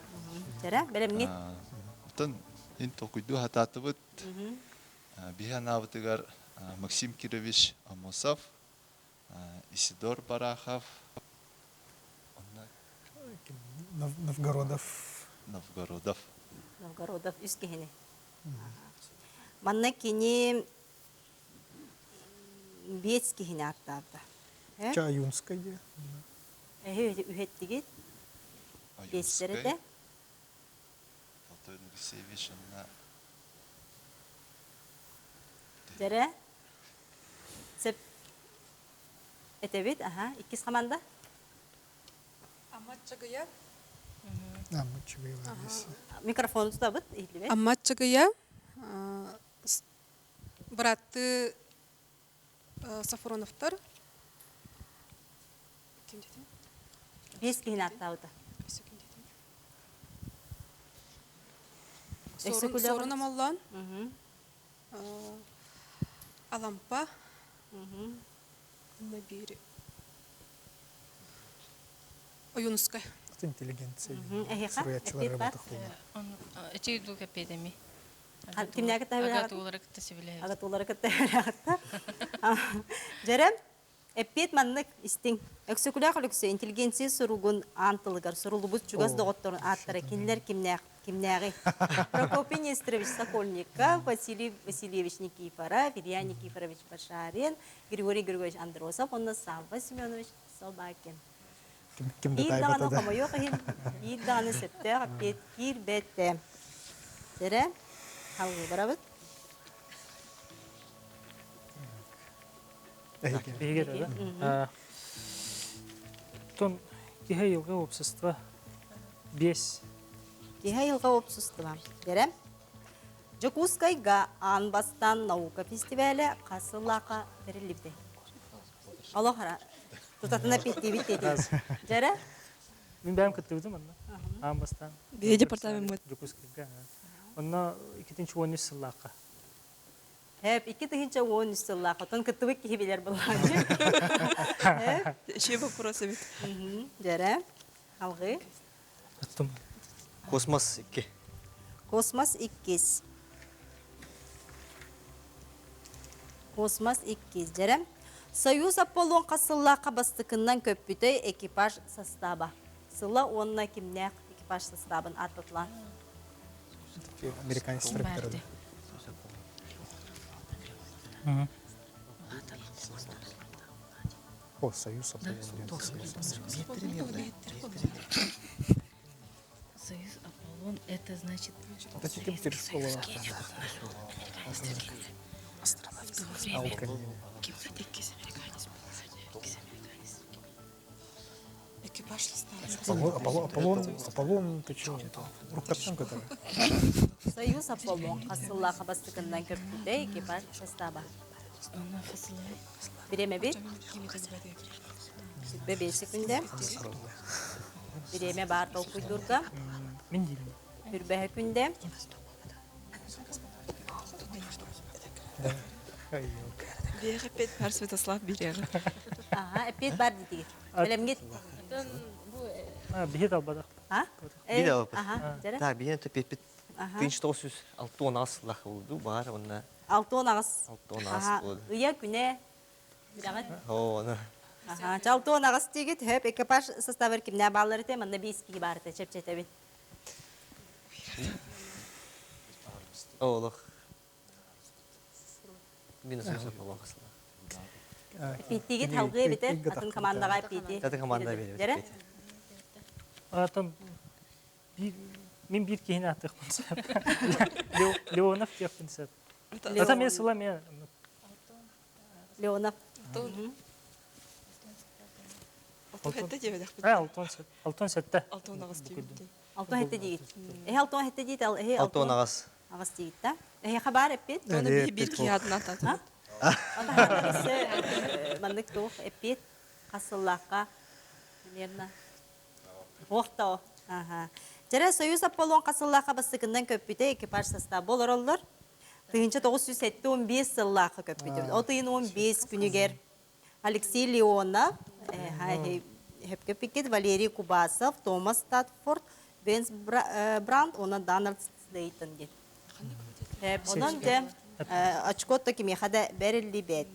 A: Жара, белемне.
J: Тон ин токуйду хататыбыт. Биханавтыгар Максим Кирович Амосов, Исидор Барахов,
K: Новгородов.
A: Новгородов үскеһене. Манна кини Бецкеһене аттарда.
K: Чаюнская.
A: Үһеттигит. Бестерде.
J: Алтын Алексеевич,
A: Жара. Сеп. Этебит, иккис команда.
F: Аматчагыя.
A: Микрофон тутабыт, иһлибе.
F: Аматчагыя. Браты Сафроновтар. Ким дедим?
A: Бескеһене аттабыта.
F: Сорун амаллан. Алампа. Набири. Оюнская.
K: Интеллигенция.
A: Сурыячылар работа
D: Он эти капедами.
A: Кимнәгә тәбиләгәт?
D: Агатулары кытта
A: Агатулары кытта. Жара. Эппет маннык истин. Өксөкүлә колөксө интеллигенция суругун антылыгар сурулубут чугаз доготторун аттара кинлер кимнәгы. Прокопий Нестерович Сокольников, Василий Васильевич Никифоров, Илья Никифорович Башарин, Григорий Григорьевич Андросов, он Савва Семенович Собакин. Идданы комойо кахин, идданы септер, аппет кирбетте. Жара. Халгы барабыт.
C: Бегер, да? Тон киха йылға общество бес.
A: Киха йылға общество. Жара. Жокускайга Анбастан наука фестивалі қасылақа беріліпті. Алохара. Тутатына петтебит деді. Жара?
C: Мен бәйім күттігдім, Анбастан.
E: Бей департамент.
C: Жокускайга. Онна 2-10 сыллаққа.
A: Hep 2-10 сыллаққа. Тон күттібік кейбелер бұлғанжы.
E: Еще вопрос бит.
A: Жара. Алғы.
H: Космос 2.
A: Космос 2. Космос 2. Жара. Союз Аполлон қасыллаққа бастықыннан көппітэй экипаж составы. Сылла онына кімнәк экипаж составын аттытлан.
K: Американец инструктор. О, Союз Аполлон.
D: Союз Аполлон, это значит...
K: Это теперь школа.
F: Экипаж состава.
K: Аполлон, ты чего? Рукопашка который.
A: Союз Аполлон қасыллаққа бастықыннан көппітэй экипаж составы. Береме бит? Сүтбе 5 секунде. Береме бар тол куйдурга.
C: Мен деймін.
A: Бүрбе күнде.
E: Бег опять пар Святослав Берега.
A: Эппет бар дейді. Білемгет.
C: Бейет албадақ.
H: Биде алып.
A: Жара?
H: Так, биен төпепет. 1906 лақы болды, бар, онна.
A: 6 ағыз.
H: 6 болды.
A: Үйе күне. Бірағат.
H: Оны.
A: Ага, чалтон ағас тегет, хөп, экипаж составыр кімне баллары те, манда 5 киги барды, чеп-четебін.
H: Олық. Минус өсіп болуға қысылы.
A: Питтеге талғы бітер, атын командаға питте.
H: Атын командаға беребіз,
A: Дере?
H: Питте.
C: Атын мен бір кейін аттық бұнсап. Леонов деп бұнсап. Ата мен сұла мен...
A: Леонов.
C: Алтон сәтті.
A: Алтон хетте дейгит. Алтон хетте дейт,
H: Алтон ағас.
A: ағас дейгит, да? Хабар эппет?
E: Оны bir kağıdına atatın.
A: Ата хабар есе, мандык тух эппет, қасыллаққа, примерно. Оқты о. Жара Союз Аполлон қасыллаққа бастықындан көппіте экипаж состав болар олар. Тыгынча 915 сыллаққа көппіте. Отыйын 15 күнігер. Алексей Леонов, Хепкепикет, Валерий Кубасов, Томас Статфорд, Бенс Бранд, она Дональд Слейтон. Онан де очкотта кеме хада берилли бет.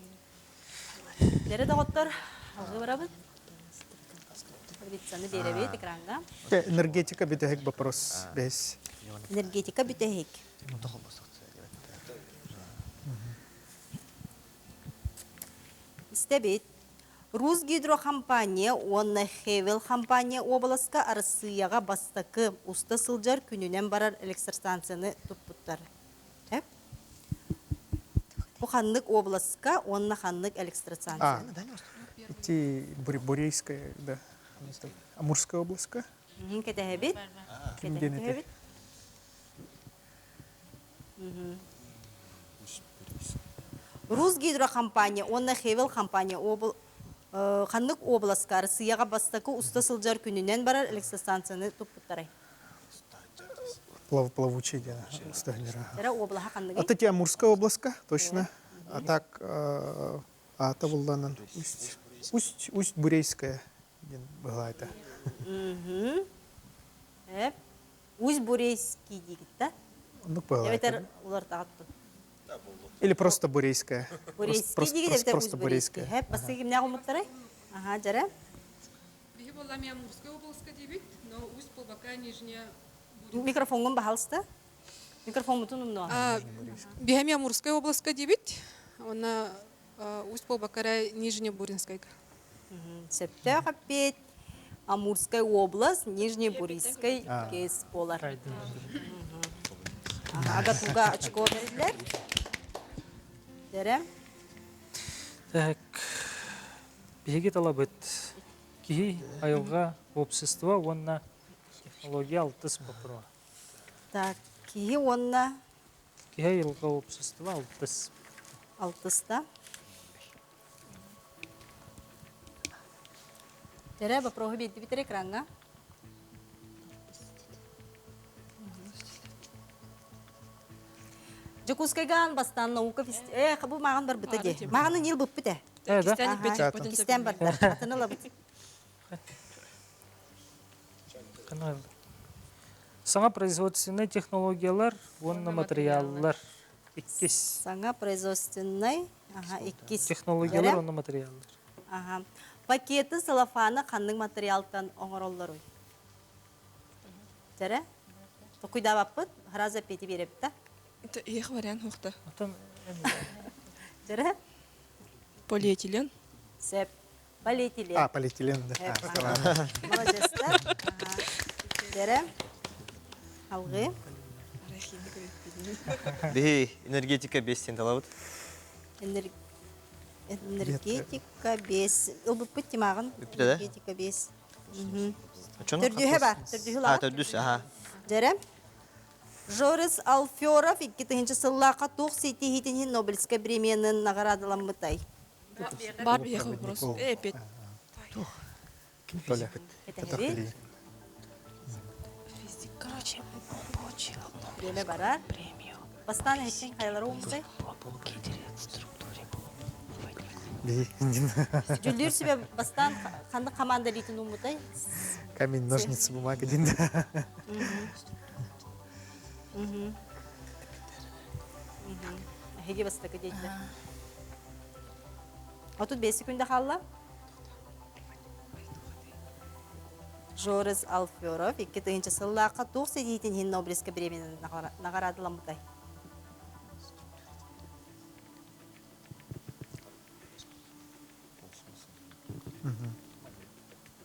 A: Дере доктор, алгы барабыз. Таблицаны беребет экранга.
K: Энергетика битехек вопрос без.
A: Энергетика битехек. Стебет. Русгидрокомпания, онна Хевел компания обласка арысыяға бастакы уста сылжар күнінен барар электростанцияны тұппыттар. Бұл ханнык обласка, онна ханнык электростанция.
K: Эти Бурейская, да. Амурская обласка.
A: Кетехебет. Кетехебет. Русгидрокомпания, онна Хевел компания Ханнык обласка Россияға бастакы уста сылжар күнінен барар электростанцияны тұппыттарай.
K: Плавучий, да, уста генерал.
A: Тера облаха ханныгы.
K: Это те Амурская обласка, точно. А так, ата булданан Усть Бурейская была это.
A: Усть Бурейский дигит, да?
K: Ну, была это. Или просто Бурейская.
A: Бурейский дигит,
K: просто Бурейская.
A: Басты кемне агымыттарай? Ага, жара.
F: Биги болла мен Амурская областка дебит, но Усть Полбака, Нижняя...
A: Микрофонгон бахалсты? Микрофон мутунum no.
F: Биги мен Амурская областка дебит, она Усть Полбакара, Нижняя Буринская.
A: Септе хапет Амурская область, Нижняя Буринская кес болар. Ага, туга очко бердилер. Дере?
C: Так, беги талабыт. Кихи айылға общество, онна технология алтыс бапыруа.
A: Так, кихи онна...
C: Кихи айылға общество алтыс.
A: Алтыста. Дере, бапырығы бейді бітер экранға. Жукускайган бастан наука фестиваль. Бұл маған бар бұты де. Мағаны нел бұп біте? Кистен баттар. Атыны ла бұт.
C: Саңа производственный технологиялар, онна материаллар. Иккес.
A: Саңа производственный. Иккес.
C: Технологиялар, онна материаллар.
A: Пакеты салафаны қанның материалтан оңыроллар ой. Жәрі? Құйда баппыт, ғараза петі беріп та.
E: Это их вариант хухта.
A: Жәрі?
E: Полиэтилен.
A: Сеп. Полиэтилен.
K: Полиэтилен, да.
A: Молодецтер. Жәрі? Алғы.
H: Биги энергетика бестен талабыт.
A: Энергетика бес. Ол бұл бұтті мағын. Энергетика бес. Түрдігі бар. Түрдігі лағын.
H: Түрдіс, аха.
A: Жәрі? Жорис Алферов 2000 сыллақа тоқ сети хитінен Нобелевская премияның нағарадылан бұтай.
E: Бар бейхі вопрос. Эпет.
K: Толя.
D: Короче, он получил
A: Премия барар. Бастан әйткен қайлары оңыздай? Жүлдер себе бастан қанды команда дейтін ұмытай?
K: Камень, ножницы, бумага, динда.
A: Әйге бастықы дейді. А тут 5 секунда қалла? Жорис Алферов, 2 сыллаққа 9 дейтін хин Нобелевский премияны нағарадылан бұтай.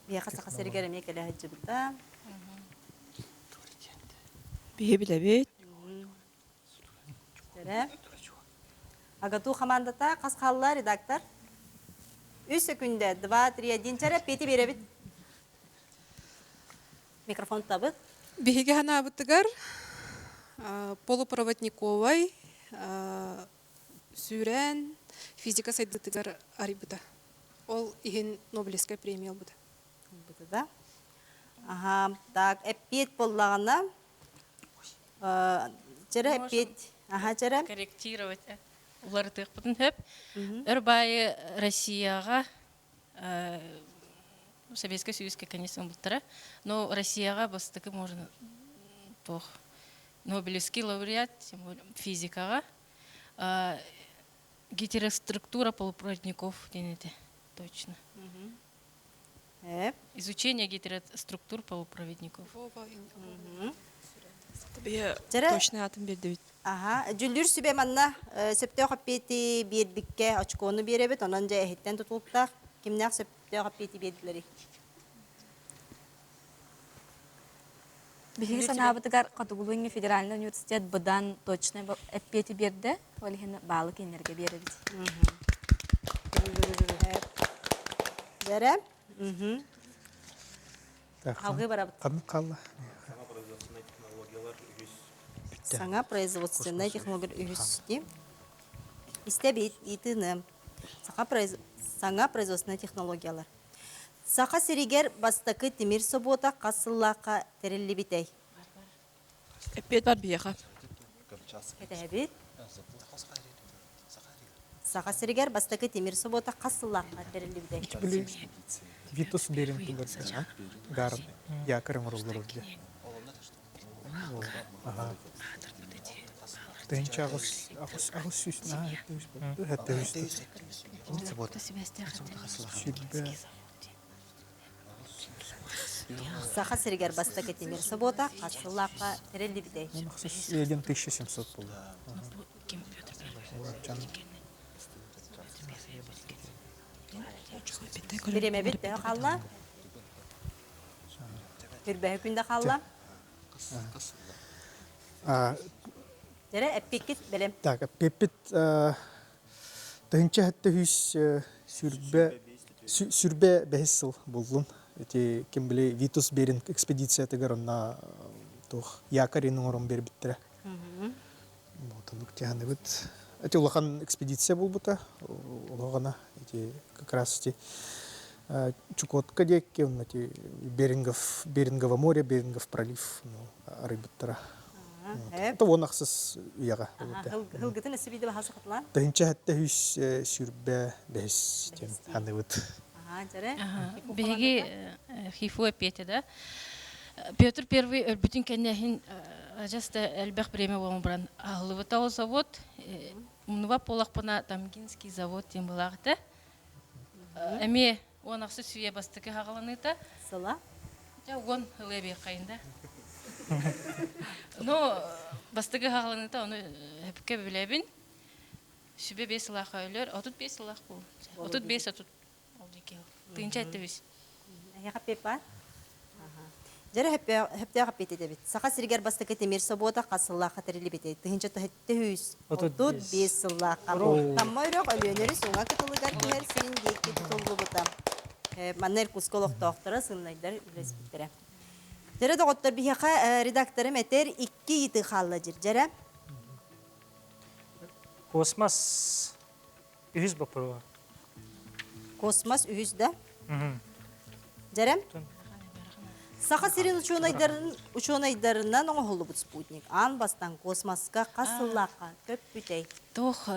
A: Бияқа сақа сергеріме келі әджі бұта.
E: Бие билебит.
A: Агату командата қасқалла редактор. 3 секунде 2, 3, 1 чара пети беребит. Микрофон табыт.
F: Биһиге хана абытыгар полупроводниковой сүүрен физика сайдытыгар арибыта. Ол иһин Нобелевская премия албыта.
A: Да? Ага, так, эппет боллағына. Чара эппет. Ага, чара.
D: Корректировать. Улар тыгпытын хөп. Өрбайы Россияға Советский Союзге, конечно, бұлттыра. Но Россияға бастықы можно тоқ. Нобелевский лауреат физикаға. Гетероструктура полупроводников денеде. Точно. Изучение гетероструктур полупроводников.
E: Бие
A: Жара-
E: точный атын бердебит.
A: Ага, жүлдүр сүбе манна сөптеу қаппети бербікке очконы беребет, онан жа әхеттен тұтылыптақ. Кімнәқ сөптеу қаппети берділері?
B: Биһиги санаабытыгар Катугулуңа федеральный университет бұдан точно эппети берді, олихин балы кенерге беребит.
A: Жәрі?
K: Так,
A: Алғы барабыт.
K: қаны қалла.
A: Саңа производственная технология үйісті. Истебет, итіні. Саңа производственная технологиялар. Сақа серегер бастақы темір собота қасыллаққа тәрелі бітей.
E: Эппет бар бияқа.
A: Кетәбет. Сақа серегер бастақы темір собота қасыллаққа тәрелі бітей.
K: Білі Витус берін тұлар. Гарын. Якырым руларылды. Ага. Тәнчі ағыз сүйсін. Әтті өсті. Сүрбе.
A: Сақа серегер бастақы темір собота қасыллаққа тәрелі бітей.
K: 1700 болды.
A: Береме бітті қалла. Үрбәі күнді қалла. Жәрі әппекет білем.
K: Так, пеппет тәнчі әтті үйс сүрбе бәйсіл болдың. Эти кем биле Витус берин экспедиция тегер онна тох якаринин орон бербиттер. Вот он тяны бит. Эти улахан экспедиция болбута. Улагана эти как раз эти Чукотка деки, он эти Берингово море, Берингов пролив, арыбыттара. Это вон ахсыз уяга.
A: Хылгытын эсі бейді бағасы қытылан?
K: Тәнчі әтті үйс сүрбе бәйс тем ханы бит.
D: Биһиги хифу эппети да. Петр Первый өлбүтүн кеннехин ажаста элбэх премия болон бран алыбытау завод унуба полакпына Тамгинский завод тем балагыта. Эми онаксы сүйе бастыкы хагаланыта.
A: Сыла?
D: Ja он хылебе кайында. Но бастыгы хагаланыта оны хепке билебин. Сүбе 5 лаха өлөр, 35 лах бул. 35 отут олды кел. Тынча эттебиз.
A: Яқа пепа? Жәрі хөпте қапет едебет. Сақа сіргер бастықы темір собота қасыллаққа тәрелі бетей. Тығынша тұхетті үйіз. Отут 5 сыллаққа. Таммайрақ өлөнері соңа кытылыгар кер сирин дейкі тұлғы бұта. Маннер кусколық тоқтыры сынлайдар үлес біттірі. Жәрі доғыттар бейеқа редакторы мәтер 2 еті қалла жер. Жәрі?
C: Космос үйіз бапырға.
A: Космос үйіз да? Жәрі? Сақа сирин ученыйдарынан оңы холы бұт спутник. Ан бастан космосқа қасыллаққа көп бүтей.
D: Тох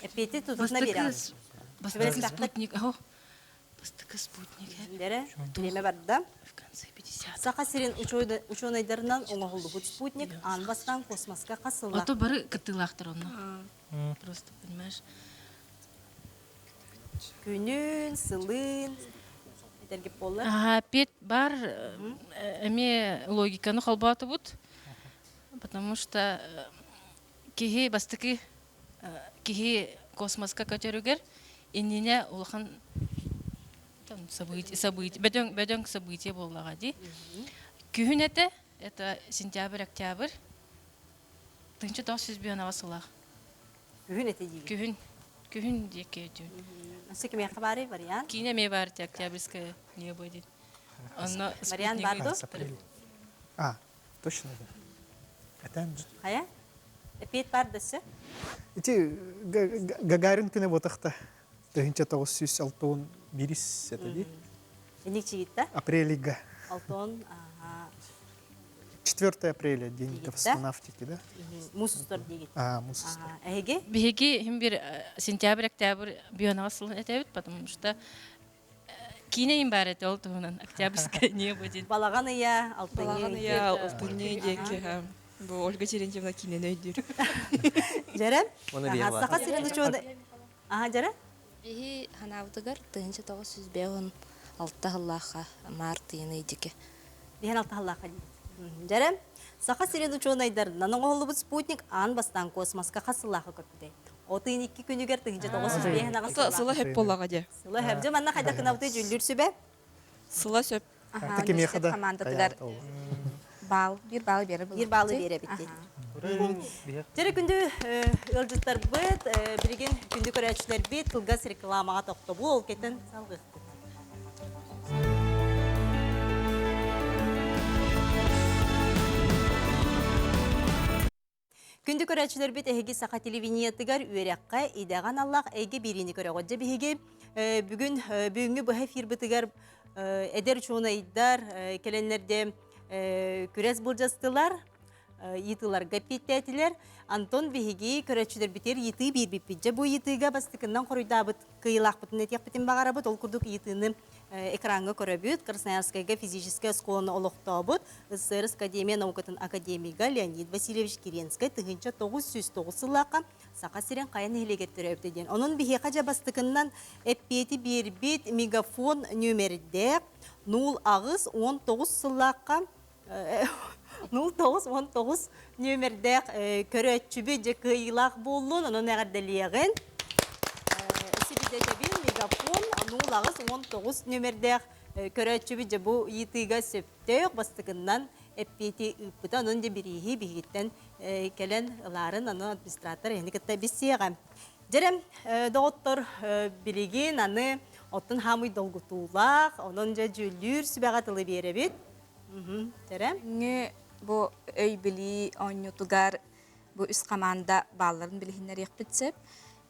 A: Эпети тұтына берем.
D: бастыгы спутник. Бастыгы спутник.
A: Дәрі, білеме барды. Сақа сирин ученыйдарынан оңы холы бұт спутник. Ан бастан космосқа қасыллақ.
D: Ото бары кытылақтыр оны. Просто, понимаешь?
A: Күнін, сылын, Этерге боллар.
D: Пет бар, эме логиканы холбаты бут, потому что кихи бастыки кихи космоска көтерүгер, иннине улахан событие, бәдөн событие боллага ди. Күһүн это сентябрь-октябрь, тынчы тау сүз бүйана басылақ.
A: Күһүн эте диги.
D: Күһүн деке өтүн.
A: Насык ме хабары вариант.
D: Кине ме бар те октябрьская не будет. Оно
A: Вариант бар да?
K: Точно да. Этен.
A: Хая? Эпет бар десе?
K: Ити Гагарин күне ботакта. Тыгынча 906 бирис это ди.
A: Эник чигитта?
K: Апрелига.
A: Алтон,
K: 4 апреля, день космонавтики, да?
A: Мусустор дигит.
K: Мусустор.
A: Эге?
D: Биһиги хим бир сентябрь-октябрь бүйана басылын этебит, потому что кине им бар эте ол туһунан октябрьская не будет.
A: Балаган ия, алтын
E: Балаган ия, алтын ия, бу Ольга Терентьевна кинен өйдүр.
A: Жарам?
H: Оны бие бар.
A: Сака сирен учода. Жарам?
G: Биһи ханавдыгар тыгынча 906 аллаха март йыны идике.
A: Биһен алтахаллаха ди. Жарам? Сака сирен учонайдар. Нанын оғылыбыт спутник ан бастан космоска қасыллаха көппіде. Отын 2 күнігер тыгынча 905 ағасыллаха.
E: Сыла хеп боллага же.
A: Сыла хеп же манна қайда қынавды жүлдір сүбе?
E: Сыла сөп.
K: Таки мехада.
B: Командадылар bir bal бере
A: Bir balı бере битти. Жері күнді ылжыттар бұд, білген күнді көрәтшілер бет, қылғас рекламаға тоқты бұл, ол кетін салғық. Күнді көрәтшілер бет әйгі сақа телевиниятығар үйерекқа идаған Аллах әйге берені көрі ғоджа бейге бүгінгі бұхай фирбітігар әдер чуына иддар келенлерде күрәс болжастылар, етілар ғаппеттәтілер. Антон бейге көрәтшілер бітер еті бір біппетже. Бұл етіға бастықынан қорыйда бұд қиылақ бұтын әтек бітін бағара бұд. Ол күрдік етіні экранға көрі бұд. Красноярскайға физическая сколаны олықта бұд. СССР Академия наукатын академига Леонид Васильевич Киренскай тұғынша 909 сылаққа сақа сирен қайын елегеттері өптеден. Оның бейге қажа бастықынан әппеті бір бет мегафон нөмерді 0 ағыз 19 сылаққа 0919 нөмерде көрәтчүбі же кыйлақ болуын, оның әғірділеген. Сібіде жабин мегафон 0-19 нөмерде көрәтчүбі же бұл етіға сөптеук бастығынан әппеті үппіті, оның же бірігі бігеттен кәлін ларын, оның администратор әні кітті бісеғам. Жерем доғыттыр білеген, аны оттың хамый долгутулақ, оның же жүлір сүбәғатылы бері бет. Жерем?
B: Bu öy bili onyotugar bu üst komanda bağların bilhinler yakbitsep.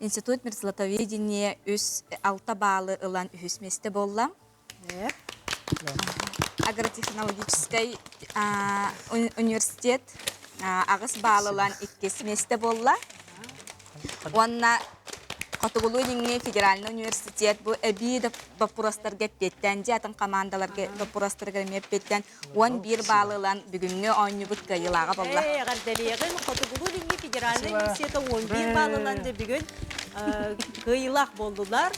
B: İnstitut Mirzlatovedeniye üst alta bağlı olan ühüsmeste bollam. Agrotexnologiskay üniversitet ağız bağlı olan ikkesmeste bolla. Onna Катугулуйнинге федеральный университет бу эби да вопростарга петтен жатын командаларга вопростарга меппеттен 11 балылан бүгүнгө ойнубут кайылага болла.
A: Гарделеген Катугулуйнинге федеральный университет 11 балылан да бүгүн кайылак болдулар.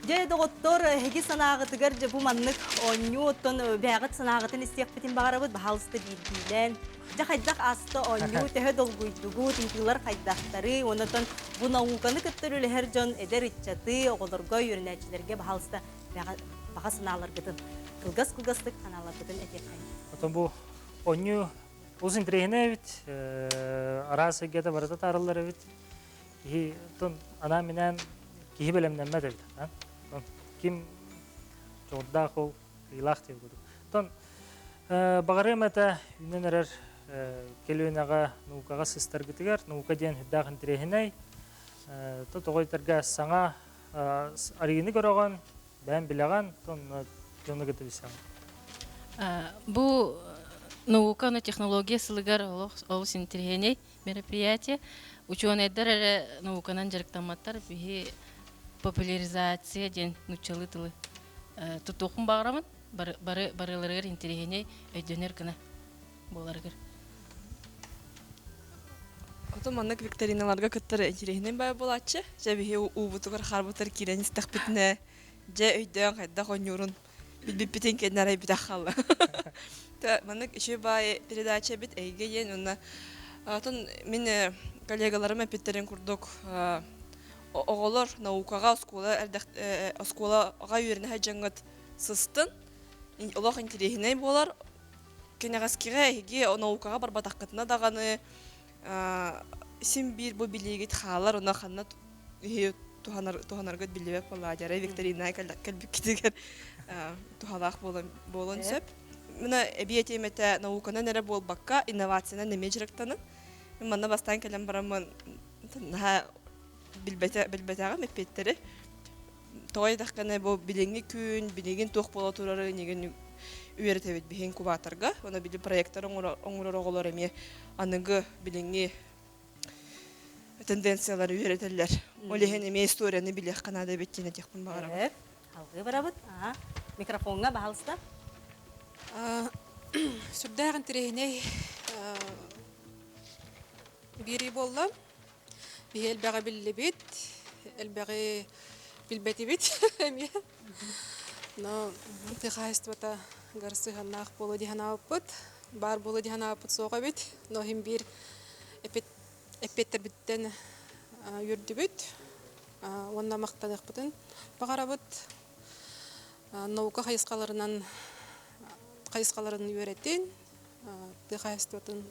A: Же доктор хеги санагытыгар же бу маннык ойнуттон бягыт санагытын истекпетин багарабыт баалысты билдилен. Жахайдақ асты ойну тәхе долгуйдугу тинкилар хайдақтары, онытын бұ науканы күттірілі әр жон әдер итчаты, оғылырға үйрінәчілерге бағалысты баға сыналар күтін. Кылгас-кылгастық аналар күтін әтеккен.
C: Потом бұл ойну ұзын трейіне әвіт, арасы геті барыта тарылар әвіт. Ана менен кейі бәлемнен мәділді. Ким жоғырда қол илақ деп көдік. Бағарым әті үнен әрер келуінаға наукаға сыстар күтігер, наука ден хүддағын тірехінай. Тоғайтарға саңа арыйыны көріған, бән біліған, жоны күті бісен.
D: Бұл науканы технология сылығар олысын тірехінай мероприятие. Ученыйдар әрі науканан жарықтаматтар бейі популяризация ден нүчалы тылы тұтуқын бағырамын. Барыларығыр интерегене өйдөнер кіна боларығыр.
E: Ото маннык викториналарга кыттыр интерегенен бай болачы. Жабихи убутугар харбутар кирен истақпетіне. Же өйден қайда қонюрын Билбиппитин кеннарай битахалла. Та манык еще бай передача бит эйген онна. Атын мен коллегаларым эпиттерин курдук. Оголор наукага осколага үйренә хаҗаңгат сыстын. Олох интересней болар. Кенегаскиге эге наукага бар батаккытына даганы сим бир бу билегит халар она ханна туханаргат билебеп була жара викторина калбик китигер тухалак болон сөп. Мына эбиетемете науканы нере болбакка инновацияны неме жиректаны. Мен мана бастан келем барамын. Билбетага мепеттери той дакканы бу билеңи күн билеген тох бола турары неген үйрөтөбүт бихен кубатарга она били проекттер оңоролор эме аныгы билеңи тенденциялар үйрөтөлөр олехен эме историяны билек канада беттене текпин багара
A: Алгы барабыт. Микрофонга баалыста.
F: Сүрдәгән тирәһенә бири болла. Бихел бага биллебит, элбәге билбетибит. Но тихайствата гарсыганнах болу диханапыт, бар болу диханапыт соға бит. Но хим бир эпеттер биттен юрдибит. Онна мактадык бутын багарабыт. Наука кайыскаларын үйрәтен. Тихайстватын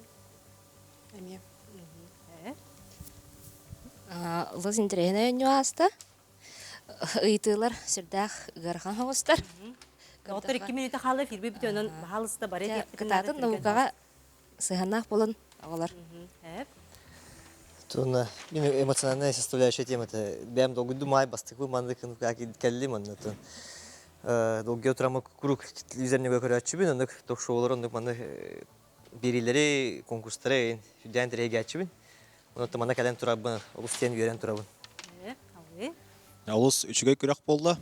F: эме.
G: Лыз интересная нюаста. Ыйтылар сүрдәк гархан хавыстар.
A: Доктор 2 минута халы фирби бүтөнөн баалыста бар эди.
G: Кытатын наукага сыганнах болын алар.
H: Тунна мен эмоциональная составляющая тема это бям долго думай бастык мандык как келли манна тун. Долго отрама круг телевизорне көрөчүбүн ондук ток-шоулар ондук маны берилери конкурстары жүдән дирегәчүбүн. Онда мана кален турабын, улустен үйрен турабын.
I: Улус үчүгө күрәк болду.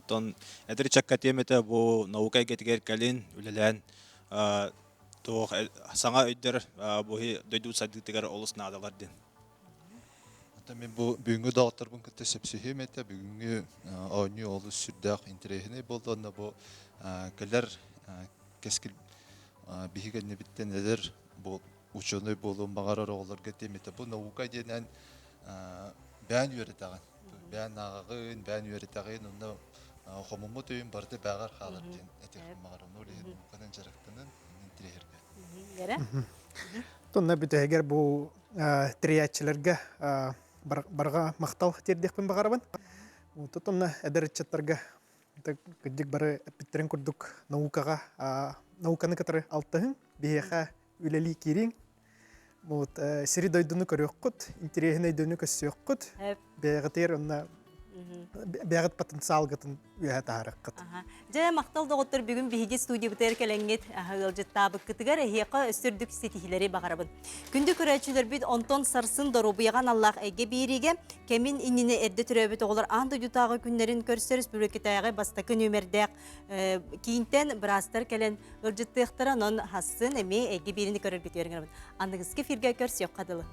I: Тон эдер чакка темете бу наука кетигер калин үлелән. То саңа өйдер бу дөйдү садыктыгар улус надалар ден.
J: Ата мен бу бүгүнкү дагыттарбын кытта сепсихем эте бүгүнкү ойну олус сүрдәк интересне болду онда бу келер кескил бихигенне биттен эдер бу ученый болуун багарар оголорго темете бу наука денен бән үйрөтөгөн бән агын бән үйрөтөгөн онда хомуму түйүн барды багар халар ден этек багарар нолен канан жарактанын интерьерге
K: Тонна бүтегер бу триячилерге барга мактал тердекпин багарабын. Тонна эдерчеттарга гыдык бары эпиттерин курдук наукага науканы катары алтыгын бияха үлели кирин. Вот сири дойдуну көрөккут, интересный дөнү көсөккут. Бегатер онна бегат потенциал гатын үе таарыккыт.
A: Жа мактал доктор бүгүн биһиги студия битер келеңгет агылжыттабы кытыгар эхиякка өстөрдүк сетихилери багарабын. Күндү көрөчүлөр бит онтон сарсын доробуяган Аллах эге бириге кемин иннине эрде төрөбүт оголор анды жутагы күннөрүн көрсөрүс бүлөкетайга бастакы нөмердек кийинтен брастар келен ылжыттыктар анон хассын эми эге бирини көрөр бит өргөнөбүн. Андыгызга фирге көрсөк кадылы.